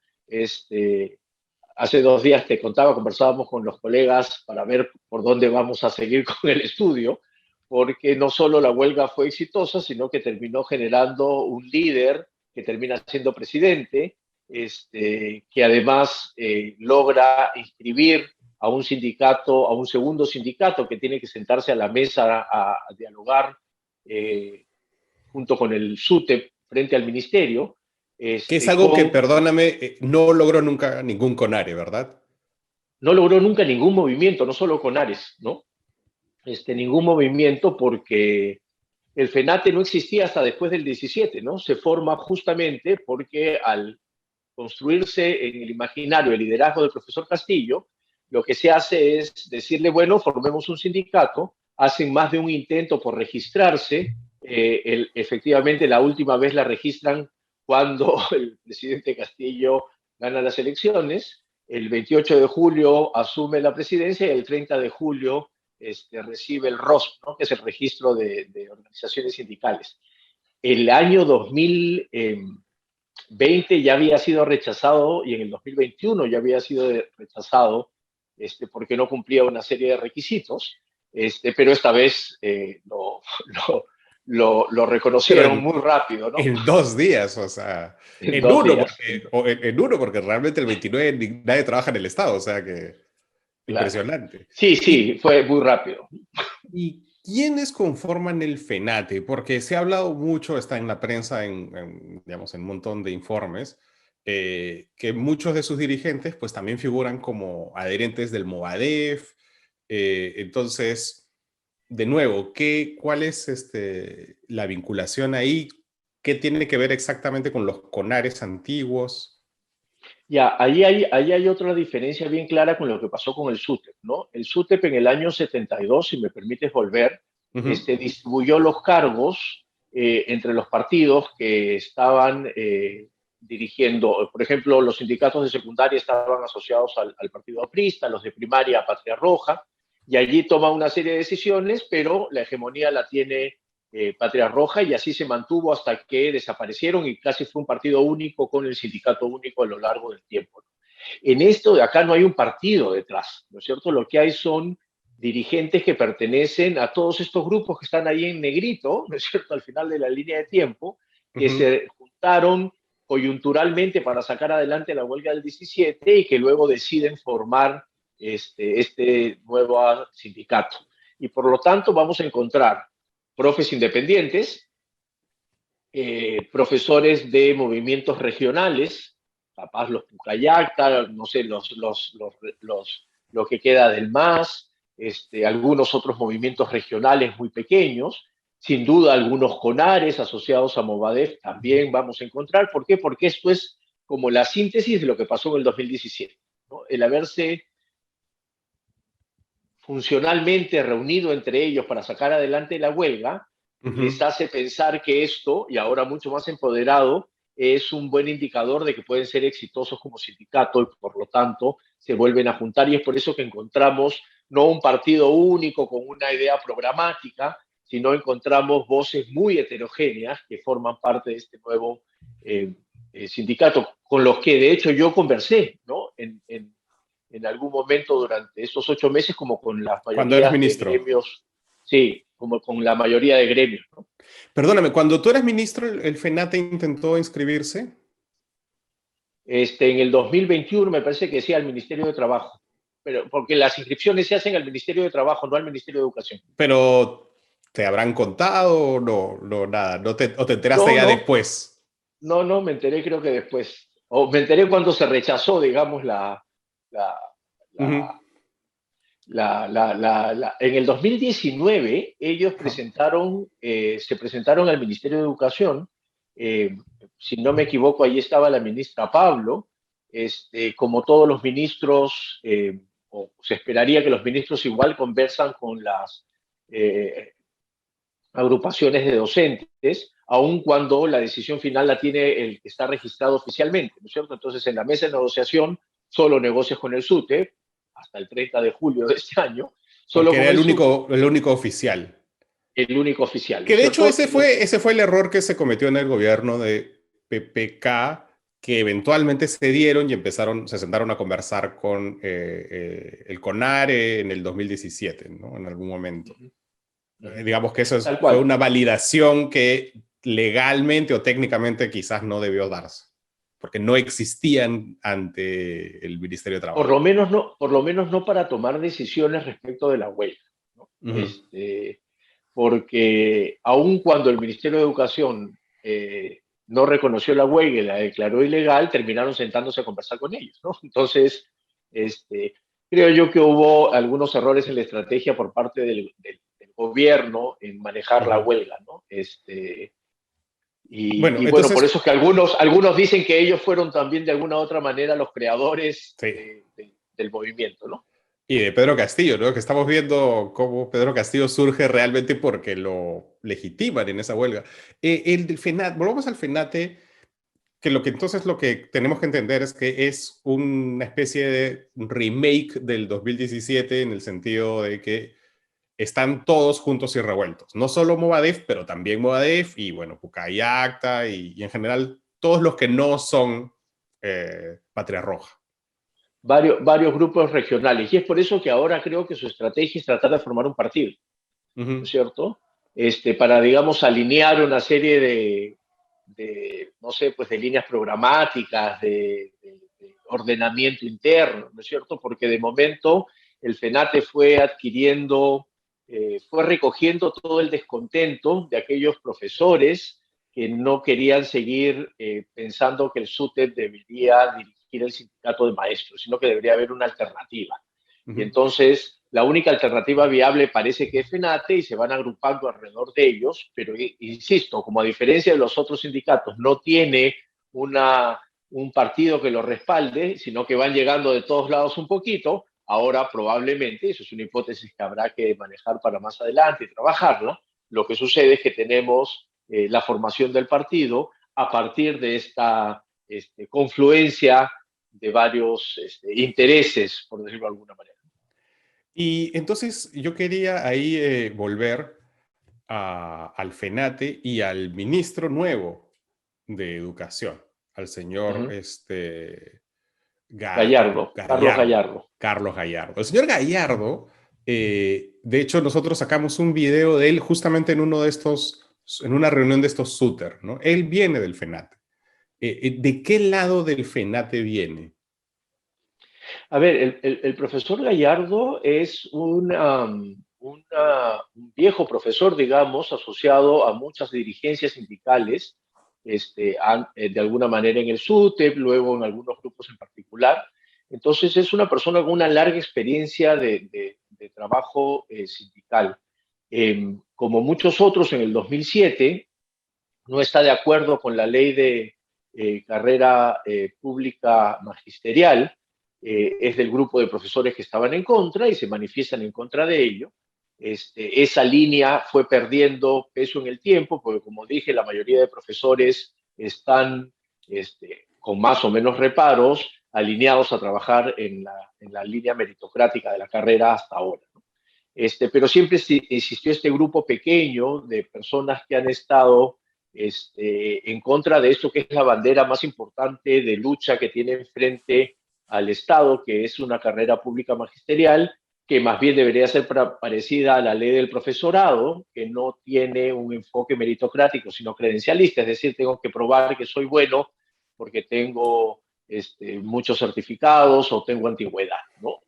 Speaker 2: Hace 2 días te contaba, conversábamos con los colegas para ver por dónde vamos a seguir con el estudio, porque no solo la huelga fue exitosa, sino que terminó generando un líder que termina siendo presidente, que además logra inscribir a un sindicato, a un segundo sindicato que tiene que sentarse a la mesa a dialogar eh, junto con el SUTEP frente al ministerio,
Speaker 1: Que es algo que,
Speaker 2: con
Speaker 1: perdóname, no logró nunca ningún CONARE, ¿verdad?
Speaker 2: no logró nunca ningún movimiento, no solo con Ares, ¿no? Ningún movimiento porque el FENATE no existía hasta después del 17, ¿no? Se forma justamente porque al construirse en el imaginario el liderazgo del profesor Castillo, lo que se hace es decirle, bueno, formemos un sindicato, hacen más de un intento por registrarse, efectivamente la última vez la registran cuando el presidente Castillo gana las elecciones, el 28 de julio asume la presidencia y el 30 de julio recibe el ROS, ¿no? Que es el registro de organizaciones sindicales. El año 2020 ya había sido rechazado y en el 2021 ya había sido rechazado porque no cumplía una serie de requisitos, pero esta vez lo, lo
Speaker 1: Pero
Speaker 2: reconocieron muy rápido, ¿no?
Speaker 1: en 2 días, o sea,
Speaker 2: En
Speaker 1: en
Speaker 2: dos
Speaker 1: uno,
Speaker 2: días,
Speaker 1: porque, en uno, porque realmente el 29 nadie trabaja en el Estado, o sea que
Speaker 2: claro.
Speaker 1: impresionante.
Speaker 2: Sí,
Speaker 1: ¿Y,
Speaker 2: sí, fue muy rápido.
Speaker 1: y quiénes conforman el FENATE? Porque se ha hablado mucho, está en la prensa, digamos, en un montón de informes, que muchos de sus dirigentes pues también figuran como adherentes del Movadef. Entonces, de nuevo, ¿cuál es la vinculación ahí? ¿Qué tiene que ver exactamente con los CONARES antiguos?
Speaker 2: Ya, ahí hay otra diferencia bien clara con lo que pasó con el SUTEP, ¿no? El SUTEP en el año 72, si me permites volver,
Speaker 1: Ujú,
Speaker 2: distribuyó los cargos entre los partidos que estaban dirigiendo. Por ejemplo, los sindicatos de secundaria estaban asociados al partido aprista, los de primaria a Patria Roja, y allí toma una serie de decisiones, pero la hegemonía la tiene Patria Roja, y así se mantuvo hasta que desaparecieron y casi fue un partido único con el sindicato único a lo largo del tiempo. En esto de acá no hay un partido detrás, ¿no es cierto? Lo que hay son dirigentes que pertenecen a todos estos grupos que están ahí en negrito, ¿no es cierto?, al final de la línea de tiempo, que
Speaker 1: ujú.
Speaker 2: se juntaron coyunturalmente para sacar adelante la huelga del 17 y que luego deciden formar este nuevo sindicato. Y por lo tanto vamos a encontrar profes independientes, profesores de movimientos regionales, capaz los Pucallacta, no sé, lo que queda del MAS, algunos otros movimientos regionales muy pequeños, sin duda algunos CONARES asociados a Movadef también vamos a encontrar. ¿Por qué? Porque esto es como la síntesis de lo que pasó en el 2017, ¿no? El haberse funcionalmente reunido entre ellos para sacar adelante la huelga, les
Speaker 1: Ujú.
Speaker 2: hace pensar que esto, y ahora mucho más empoderado, es un buen indicador de que pueden ser exitosos como sindicato y por lo tanto se vuelven a juntar, y es por eso que encontramos no un partido único con una idea programática, sino encontramos voces muy heterogéneas que forman parte de este nuevo eh, sindicato, con los que de hecho yo conversé, ¿no? En algún momento durante estos 8 meses, como con las
Speaker 1: Cuando eras
Speaker 2: mayorías de
Speaker 1: ministro.
Speaker 2: gremios, sí, como con la mayoría de gremios, ¿no?
Speaker 1: Perdóname, cuando tú eras ministro, el FENATE intentó inscribirse,
Speaker 2: En el 2021 me parece que sí al Ministerio de Trabajo, pero porque las inscripciones se hacen al Ministerio de Trabajo, no al Ministerio de Educación.
Speaker 1: pero ¿te habrán contado o no, no, nada? ¿O te enteraste
Speaker 2: No,
Speaker 1: ya
Speaker 2: no,
Speaker 1: después?
Speaker 2: no, me enteré creo que después, o me enteré cuando se rechazó, digamos, la,
Speaker 1: Ujú.
Speaker 2: la, en el 2019 ellos
Speaker 1: Ajá.
Speaker 2: se presentaron al Ministerio de Educación, eh, si no me equivoco, ahí estaba la ministra Pablo, como todos los ministros, o se esperaría que los ministros igual conversan con las eh, agrupaciones de docentes, aun cuando la decisión final la tiene el que está registrado oficialmente, ¿no es cierto? Entonces, en la mesa de negociación solo negocias con el SUTE hasta el 30 de julio de este año, solo
Speaker 1: Porque
Speaker 2: con
Speaker 1: era
Speaker 2: el SUTE,
Speaker 1: el único oficial.
Speaker 2: el único oficial, ¿no
Speaker 1: Que
Speaker 2: es
Speaker 1: de hecho
Speaker 2: cierto? Y los,
Speaker 1: ese fue el error que se cometió en el gobierno de PPK, que eventualmente se dieron y empezaron, se sentaron a conversar con el CONARE en el 2017, ¿no? En algún momento. Digamos que
Speaker 2: tal
Speaker 1: fue
Speaker 2: cual.
Speaker 1: una validación que legalmente o técnicamente quizás no debió darse, porque no existían ante el Ministerio de Trabajo.
Speaker 2: Por lo menos no para tomar decisiones respecto de la huelga, ¿no?
Speaker 1: Ujú.
Speaker 2: Porque aun cuando el Ministerio de Educación no reconoció la huelga y la declaró ilegal, terminaron sentándose a conversar con ellos, ¿no? Entonces, este, creo yo que hubo algunos errores en la estrategia por parte del gobierno en manejar la
Speaker 1: Ujú.
Speaker 2: huelga, ¿no?
Speaker 1: Bueno,
Speaker 2: Y bueno, por
Speaker 1: entonces,
Speaker 2: eso es que algunos dicen que ellos fueron también de alguna u otra manera los creadores
Speaker 1: sí.
Speaker 2: del movimiento, ¿no?
Speaker 1: Y de Pedro Castillo, ¿no? Que estamos viendo cómo Pedro Castillo surge realmente porque lo legitiman en esa huelga. El FENAT, volvamos al FENATE, que entonces lo que tenemos que entender es que es una especie de remake del 2017 en el sentido de que están todos juntos y revueltos. No solo Movadef, pero también Movadef y bueno, Pucay Acta y en general todos los que no son Patria Roja.
Speaker 2: Varios grupos regionales. Y es por eso que ahora creo que su estrategia es tratar de formar un partido, ¿no es
Speaker 1: Ujú,
Speaker 2: cierto? Para, digamos, alinear una serie no sé, pues de líneas programáticas, de ordenamiento interno, ¿no es cierto? Porque de momento el FENATE fue recogiendo todo el descontento de aquellos profesores que no querían seguir pensando que el SUTEP debería dirigir el sindicato de maestros, sino que debería haber una alternativa. Y
Speaker 1: ujú.
Speaker 2: entonces la única alternativa viable parece que es FENATE y se van agrupando alrededor de ellos, pero insisto, como a diferencia de los otros sindicatos, no tiene una un partido que lo respalde, sino que van llegando de todos lados un poquito. Ahora probablemente, eso es una hipótesis que habrá que manejar para más adelante y trabajarla, lo que sucede es que tenemos la formación del partido a partir de esta confluencia de varios intereses, por decirlo de alguna manera.
Speaker 1: Y entonces yo quería ahí volver al FENATE y al ministro nuevo de Educación, al señor
Speaker 2: Gallardo, Carlos
Speaker 1: Gallardo,
Speaker 2: Gallardo.
Speaker 1: Carlos Gallardo. El señor Gallardo, de hecho, nosotros sacamos un video de él justamente en uno de estos, en una reunión de estos SUTER, ¿no? Él viene del FENATE. ¿De qué lado del FENATE viene?
Speaker 2: A ver, el profesor Gallardo es un viejo profesor, digamos, asociado a muchas dirigencias sindicales, de alguna manera en el SUTEP, luego en algunos grupos en particular. Entonces es una persona con una larga experiencia de trabajo sindical. Como muchos otros, en el 2007 no está de acuerdo con la ley de carrera pública magisterial, es del grupo de profesores que estaban en contra y se manifiestan en contra de ello. Esa línea fue perdiendo peso en el tiempo, porque como dije, la mayoría de profesores están con más o menos reparos alineados a trabajar en la línea meritocrática de la carrera hasta ahora, ¿no? Pero siempre existió este grupo pequeño de personas que han estado en contra de esto que es la bandera más importante de lucha que tienen frente al Estado, que es una carrera pública magisterial, que más bien debería ser parecida a la ley del profesorado, que no tiene un enfoque meritocrático, sino credencialista, es decir, tengo que probar que soy bueno porque tengo muchos certificados o tengo antigüedad, ¿no?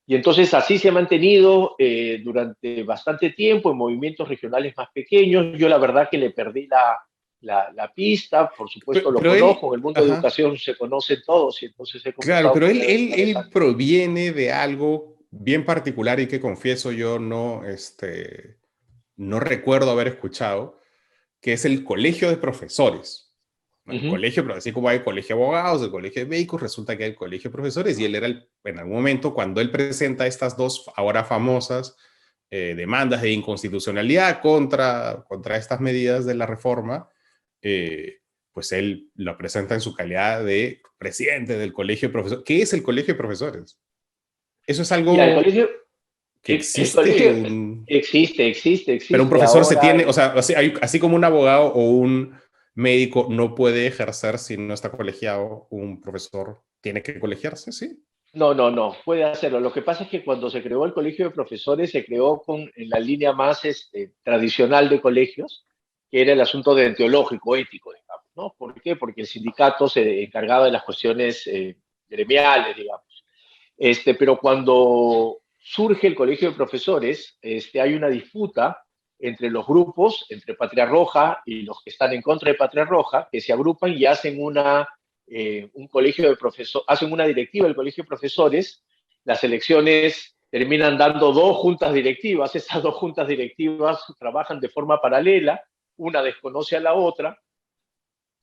Speaker 2: Y entonces así se ha mantenido durante bastante tiempo en movimientos regionales más pequeños. Yo la verdad que le perdí la pista, por supuesto lo
Speaker 1: Pero él,
Speaker 2: conozco, en el mundo de
Speaker 1: ajá,
Speaker 2: educación se conocen todos y entonces he
Speaker 1: claro,
Speaker 2: conversado
Speaker 1: pero
Speaker 2: con él alguna vez
Speaker 1: él
Speaker 2: antes.
Speaker 1: proviene de algo bien particular y que confieso yo no, no recuerdo haber escuchado, que es el colegio de profesores, ¿no?
Speaker 2: Uh
Speaker 1: El
Speaker 2: -huh.
Speaker 1: colegio, pero así como hay el colegio de abogados, el colegio de médicos, resulta que hay el colegio de profesores y él era en algún momento cuando él presenta estas dos ahora famosas demandas de inconstitucionalidad contra estas medidas de la reforma, eh, pues él lo presenta en su calidad de presidente del colegio de profesores. ¿Qué es el colegio de profesores? Eso es
Speaker 2: Ya,
Speaker 1: algo que
Speaker 2: el
Speaker 1: existe,
Speaker 2: colegio
Speaker 1: pero un
Speaker 2: existe.
Speaker 1: profesor se
Speaker 2: Ahora
Speaker 1: tiene, o sea, así como un abogado o un médico no puede ejercer si no está colegiado, un profesor tiene que colegiarse, ¿sí?
Speaker 2: no, puede hacerlo. Lo que pasa es que cuando se creó el colegio de profesores, se creó en la línea más tradicional de colegios, que era el asunto de teológico, ético, digamos, ¿no? ¿Por qué? Porque el sindicato se encargaba de las cuestiones gremiales, digamos. Pero cuando surge el colegio de profesores, hay una disputa entre los grupos, entre Patria Roja y los que están en contra de Patria Roja, que se agrupan y hacen un colegio de profesores, hacen una directiva del colegio de profesores. Las elecciones terminan dando dos juntas directivas. Esas dos juntas directivas trabajan de forma paralela, una desconoce a la otra,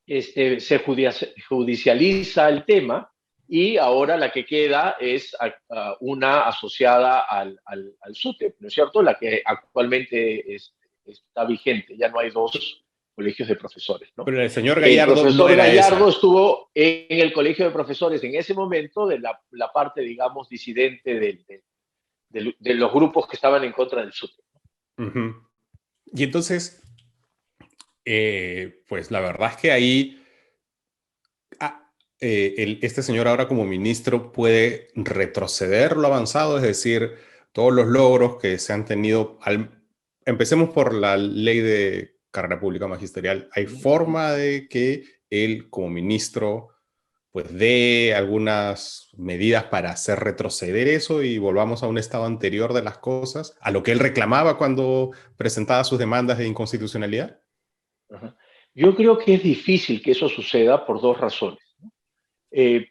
Speaker 2: se judicializa el tema y ahora la que queda es una asociada al SUTEP, ¿no es cierto? La que actualmente está vigente, ya no hay dos colegios de profesores, ¿no?
Speaker 1: Pero el señor
Speaker 2: El
Speaker 1: Gallardo no
Speaker 2: profesor
Speaker 1: era
Speaker 2: Gallardo
Speaker 1: esa.
Speaker 2: estuvo en el colegio de profesores en ese momento de la parte, digamos, disidente de los grupos que estaban en contra del SUTEP.
Speaker 1: Ujú. Y entonces, pues la verdad es que ahí este señor ahora como ministro puede retroceder lo avanzado, es decir, todos los logros que se han tenido. Empecemos por la ley de carrera pública magisterial. ¿Hay forma de que él como ministro pues dé algunas medidas para hacer retroceder eso y volvamos a un estado anterior de las cosas, a lo que él reclamaba cuando presentaba sus demandas de inconstitucionalidad?
Speaker 2: Ajá. Yo creo que es difícil que eso suceda por dos razones.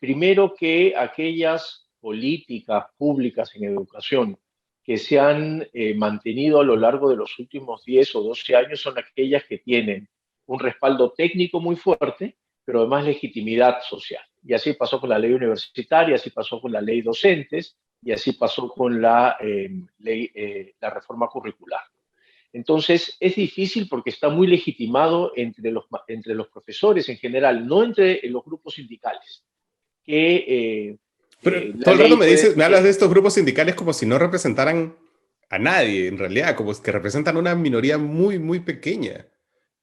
Speaker 2: Primero, que aquellas políticas públicas en educación que se han mantenido a lo largo de los últimos 10 o 12 años son aquellas que tienen un respaldo técnico muy fuerte pero además legitimidad social. Y así pasó con la ley universitaria, así pasó con la ley docentes, y así pasó con la reforma curricular. Entonces, es difícil porque está muy legitimado entre los profesores en general, no entre los grupos sindicales,
Speaker 1: Pero
Speaker 2: la
Speaker 1: todo el rato
Speaker 2: ley
Speaker 1: me
Speaker 2: puede
Speaker 1: dices, me hablas
Speaker 2: decir,
Speaker 1: de estos grupos sindicales como si no representaran a nadie, en realidad, como que representan una minoría muy, muy pequeña.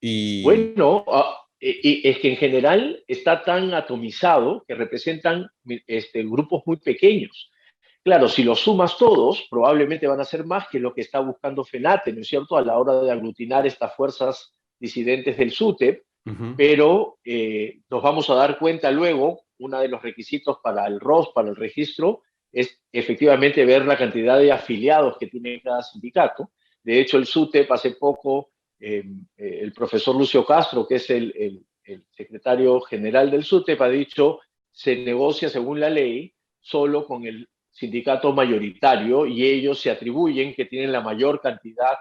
Speaker 1: Y,
Speaker 2: bueno, y es que en general está tan atomizado que representan grupos muy pequeños. Claro, si los sumas todos, probablemente van a ser más que lo que está buscando FENATE, ¿no es cierto?, a la hora de aglutinar estas fuerzas disidentes del SUTEP,
Speaker 1: ujú.
Speaker 2: pero nos vamos a dar cuenta luego, uno de los requisitos para el ROS, para el registro, es efectivamente ver la cantidad de afiliados que tiene cada sindicato. De hecho, el SUTEP hace poco, el profesor Lucio Castro, que es el secretario general del SUTEP, ha dicho, se negocia según la ley solo con el sindicato mayoritario y ellos se atribuyen que tienen la mayor cantidad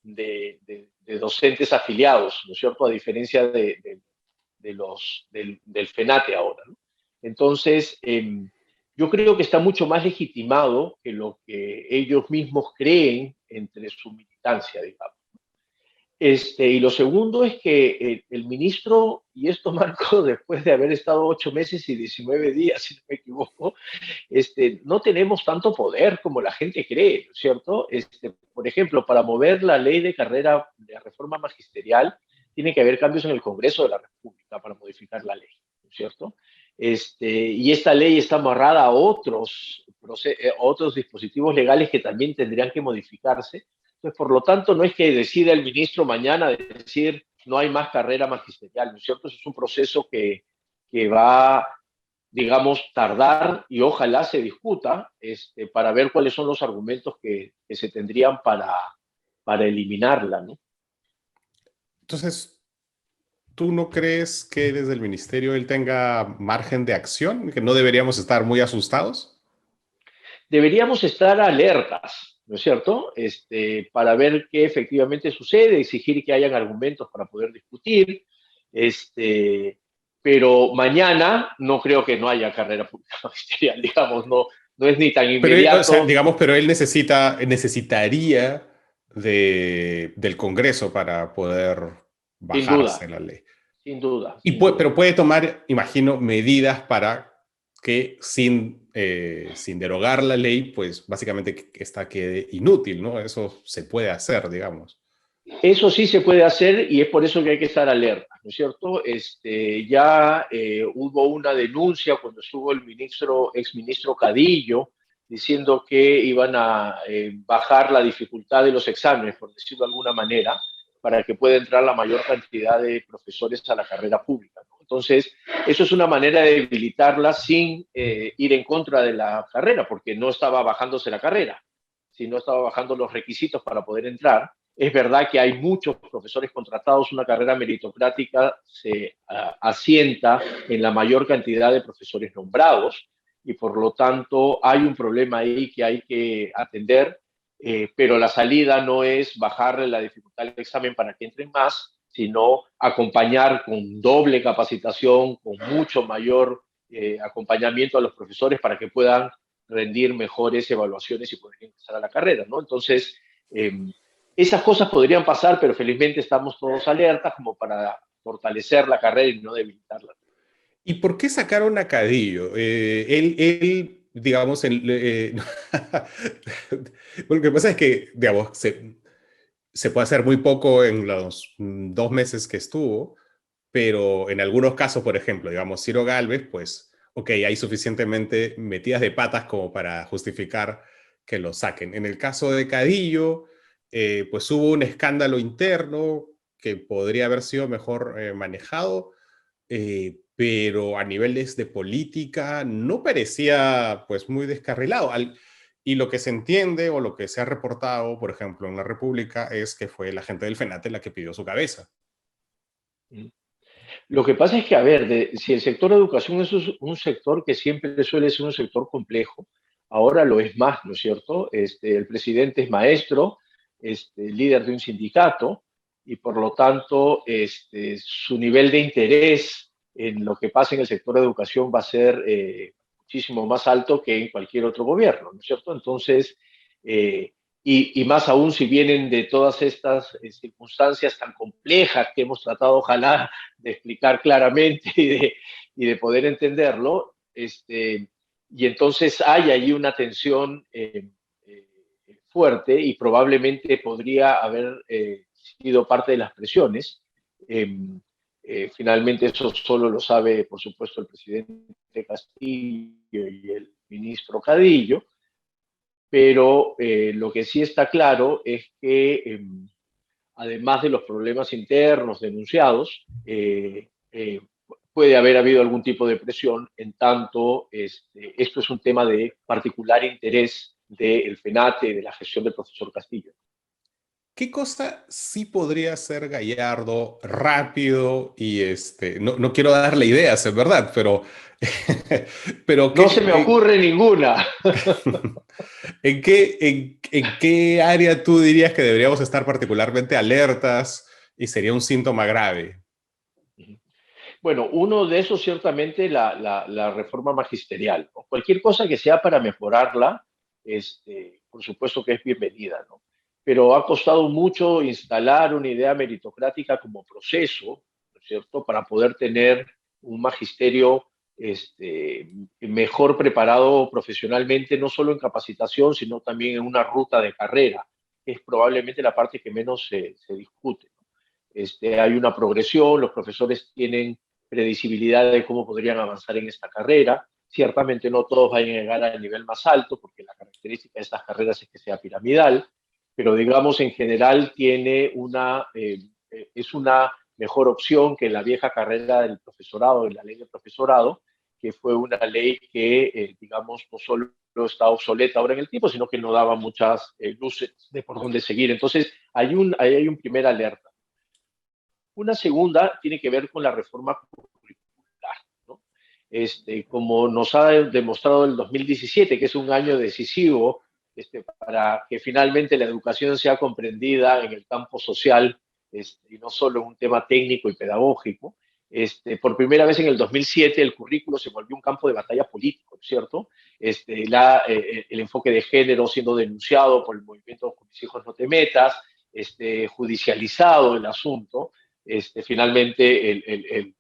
Speaker 2: de docentes afiliados, ¿no es cierto? A diferencia del FENATE ahora, ¿no? Entonces, yo creo que está mucho más legitimado que lo que ellos mismos creen entre su militancia, digamos. Y lo segundo es que el ministro, y esto Marco, después de haber estado 8 meses y 19 días, si no me equivoco, no tenemos tanto poder como la gente cree, ¿no es cierto? Por ejemplo, para mover la ley de carrera de reforma magisterial, tiene que haber cambios en el Congreso de la República para modificar la ley, ¿no es cierto? Y esta ley está amarrada a otros dispositivos legales que también tendrían que modificarse. Entonces, por lo tanto, no es que decida el ministro mañana decir no hay más carrera magisterial, ¿no es cierto? Eso es un proceso que va, digamos, tardar y ojalá se discuta para ver cuáles son los argumentos que se tendrían para eliminarla, ¿no?
Speaker 1: Entonces, ¿tú no crees que desde el ministerio él tenga margen de acción? ¿Que no deberíamos estar muy asustados?
Speaker 2: Deberíamos estar alertas, ¿no es cierto? Para ver qué efectivamente sucede, exigir que hayan argumentos para poder discutir, pero mañana no creo que no haya carrera pública magisterial, digamos, no es ni tan
Speaker 1: Pero, o sea,
Speaker 2: inmediato,
Speaker 1: digamos, pero él necesitaría del Congreso para poder
Speaker 2: sin
Speaker 1: bajarse
Speaker 2: duda,
Speaker 1: la ley.
Speaker 2: sin duda,
Speaker 1: Y
Speaker 2: sin duda.
Speaker 1: pero puede tomar, imagino, medidas para que sin derogar la ley, pues básicamente que esta quede inútil, ¿no? Eso se puede hacer, digamos.
Speaker 2: Eso sí se puede hacer y es por eso que hay que estar alerta, ¿no es cierto? Ya hubo una denuncia cuando estuvo el exministro Cadillo diciendo que iban a bajar la dificultad de los exámenes, por decirlo de alguna manera, para que pueda entrar la mayor cantidad de profesores a la carrera pública, ¿no? Entonces, eso es una manera de debilitarla sin ir en contra de la carrera, porque no estaba bajándose la carrera, sino estaba bajando los requisitos para poder entrar. Es verdad que hay muchos profesores contratados, una carrera meritocrática se asienta en la mayor cantidad de profesores nombrados y por lo tanto hay un problema ahí que hay que atender, pero la salida no es bajarle la dificultad del examen para que entren más, sino acompañar con doble capacitación, con mucho mayor acompañamiento a los profesores para que puedan rendir mejores evaluaciones y poder ingresar a la carrera, ¿no? Entonces, eh, esas cosas podrían pasar, pero felizmente estamos todos alertas como para fortalecer la carrera y no debilitarla.
Speaker 1: ¿Y por qué sacaron a Cadillo? Digamos, lo que pasa es que, digamos, se puede hacer muy poco en los 2 meses que estuvo, pero en algunos casos, por ejemplo, digamos, Ciro Gálvez, pues, ok, hay suficientemente metidas de patas como para justificar que lo saquen. En el caso de Cadillo, pues hubo un escándalo interno que podría haber sido mejor manejado, pero a niveles de política no parecía pues muy descarrilado. Y lo que se entiende o lo que se ha reportado, por ejemplo, en la República, es que fue la gente del FENATE la que pidió su cabeza.
Speaker 2: Lo que pasa es que, a ver, si el sector de educación es un sector que siempre suele ser un sector complejo, ahora lo es más, ¿no es cierto? El presidente es maestro, líder de un sindicato, y por lo tanto su nivel de interés en lo que pasa en el sector de educación va a ser muchísimo más alto que en cualquier otro gobierno, ¿no es cierto? Entonces, eh, y más aún si vienen de todas estas circunstancias tan complejas que hemos tratado, ojalá, de explicar claramente y de poder entenderlo, y entonces hay ahí una tensión fuerte y probablemente podría haber sido parte de las presiones. Eh, Finalmente eso solo lo sabe, por supuesto, el presidente Castillo y el ministro Cadillo, pero lo que sí está claro es que además de los problemas internos denunciados, puede haber habido algún tipo de presión, en tanto esto es un tema de particular interés del FENATE, de la gestión del profesor Castillo.
Speaker 1: ¿Qué cosa sí podría ser Gallardo rápido y no quiero darle ideas, es verdad, pero
Speaker 2: No se me ocurre ninguna.
Speaker 1: en qué área tú dirías que deberíamos estar particularmente alertas y sería un síntoma grave?
Speaker 2: Bueno, uno de esos ciertamente la reforma magisterial, ¿no? Cualquier cosa que sea para mejorarla, por supuesto que es bienvenida, ¿no? Pero ha costado mucho instalar una idea meritocrática como proceso, ¿no es cierto?, para poder tener un magisterio mejor preparado profesionalmente, no solo en capacitación, sino también en una ruta de carrera, que es probablemente la parte que menos se discute, ¿no? Hay una progresión, los profesores tienen predecibilidad de cómo podrían avanzar en esta carrera. Ciertamente no todos van a llegar al nivel más alto, porque la característica de estas carreras es que sea piramidal, pero digamos en general es una mejor opción que la vieja carrera del profesorado, de la ley del profesorado, que fue una ley que, digamos, no solo está obsoleta ahora en el tiempo, sino que no daba muchas luces de por dónde seguir. Entonces, ahí hay un primer alerta. Una segunda tiene que ver con la reforma curricular, ¿no? Como nos ha demostrado el 2017, que es un año decisivo para que finalmente la educación sea comprendida en el campo social y no solo en un tema técnico y pedagógico. Por primera vez en el 2007 el currículo se volvió un campo de batalla político, ¿cierto? El enfoque de género siendo denunciado por el movimiento Con mis hijos no te metas, judicializado el asunto. Finalmente el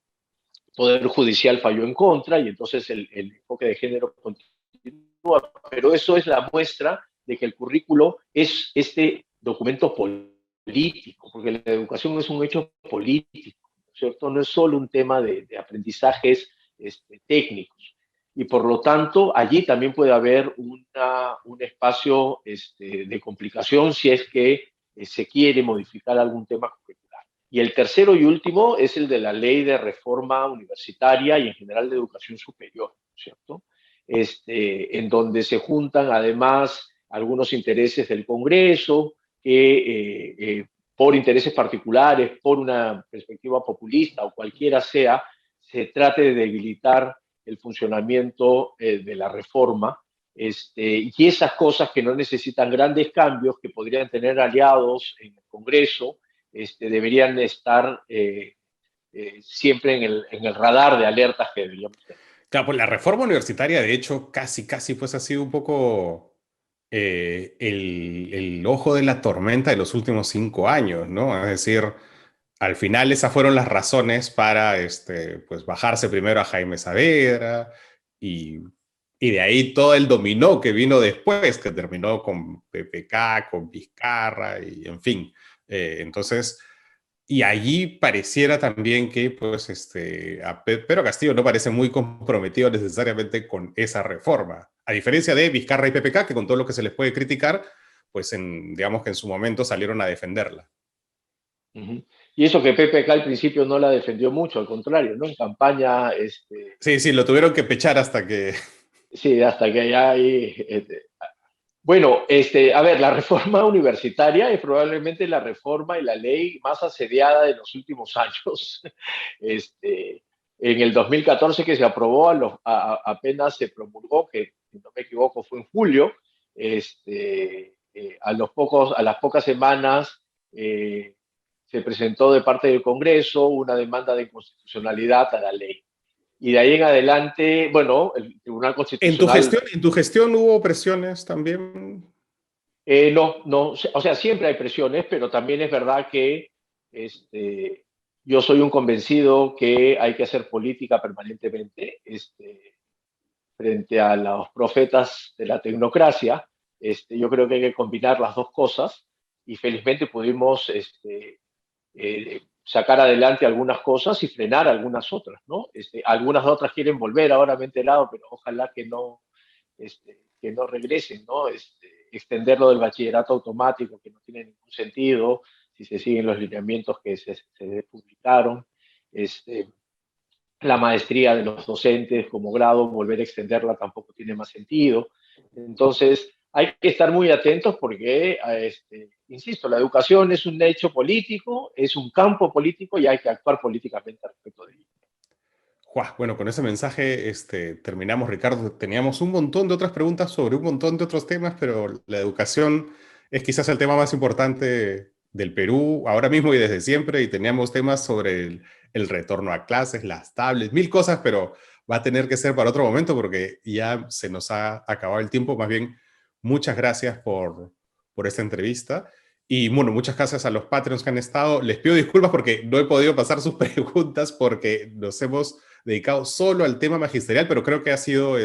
Speaker 2: Poder Judicial falló en contra y entonces el enfoque de género continúa, pero eso es la muestra de que el currículo es este documento político, porque la educación es un hecho político, ¿cierto? No es solo un tema de aprendizajes técnicos. Y por lo tanto, allí también puede haber un espacio de complicación si es que se quiere modificar algún tema curricular. Y el tercero y último es el de la ley de reforma universitaria y en general de educación superior, ¿cierto? En donde se juntan además algunos intereses del Congreso, que por intereses particulares, por una perspectiva populista o cualquiera sea, se trate de debilitar el funcionamiento de la reforma. Y esas cosas que no necesitan grandes cambios, que podrían tener aliados en el Congreso, deberían estar siempre en el radar de alertas que deberíamos tener.
Speaker 1: Claro, pues la reforma universitaria, de hecho, casi pues ha sido un poco el ojo de la tormenta de los últimos 5 años, ¿no? Es decir, al final esas fueron las razones para pues bajarse primero a Jaime Saavedra y, y de ahí todo el dominó que vino después, que terminó con PPK, con Vizcarra y en fin. Entonces, y allí pareciera también que pues, a Pedro Castillo no parece muy comprometido necesariamente con esa reforma. A diferencia de Vizcarra y PPK, que con todo lo que se les puede criticar, pues digamos que en su momento salieron a defenderla.
Speaker 2: Uh-huh. Y eso que PPK al principio no la defendió mucho, al contrario, ¿no? En campaña,
Speaker 1: Sí, sí, lo tuvieron que pechar hasta que...
Speaker 2: sí, hasta que ya hay... Bueno, a ver, la reforma universitaria es probablemente la reforma y la ley más asediada de los últimos años. En el 2014 que se aprobó, apenas se promulgó, que si no me equivoco fue en julio, a las pocas semanas se presentó de parte del Congreso una demanda de inconstitucionalidad a la ley. Y de ahí en adelante, bueno, el Tribunal Constitucional...
Speaker 1: En tu gestión hubo presiones también?
Speaker 2: No, o sea, siempre hay presiones, pero también es verdad que yo soy un convencido que hay que hacer política permanentemente frente a los profetas de la tecnocracia. Yo creo que hay que combinar las dos cosas y felizmente pudimos sacar adelante algunas cosas y frenar algunas otras, ¿no? Algunas otras quieren volver, ahora me he enterado, pero ojalá que no regresen, ¿no? Extender lo del bachillerato automático, que no tiene ningún sentido, si se siguen los lineamientos que se publicaron. La maestría de los docentes como grado, volver a extenderla tampoco tiene más sentido. Entonces, hay que estar muy atentos porque, insisto, la educación es un hecho político, es un campo político y hay que actuar políticamente respecto de ello.
Speaker 1: Bueno, con ese mensaje terminamos, Ricardo. Teníamos un montón de otras preguntas sobre un montón de otros temas, pero la educación es quizás el tema más importante del Perú ahora mismo y desde siempre, y teníamos temas sobre el retorno a clases, las tablets, mil cosas, pero va a tener que ser para otro momento porque ya se nos ha acabado el tiempo. Más bien, muchas gracias por esta entrevista. Y bueno, muchas gracias a los Patreons que han estado. Les pido disculpas porque no he podido pasar sus preguntas porque nos hemos dedicado solo al tema magisterial, pero creo que ha sido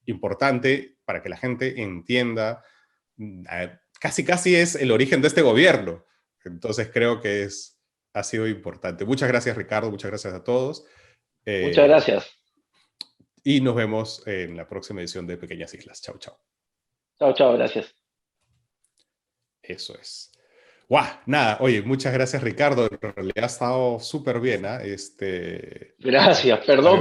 Speaker 1: importante para que la gente entienda. Casi, casi es el origen de este gobierno. Entonces creo que ha sido importante. Muchas gracias, Ricardo. Muchas gracias a todos.
Speaker 2: Muchas gracias.
Speaker 1: Y nos vemos en la próxima edición de Pequeñas Islas. Chau, chau.
Speaker 2: Chao, chao, gracias.
Speaker 1: Eso es. ¡Guau! Nada, oye, muchas gracias, Ricardo. En realidad ha estado súper bien, ¿eh?
Speaker 2: Gracias, perdón.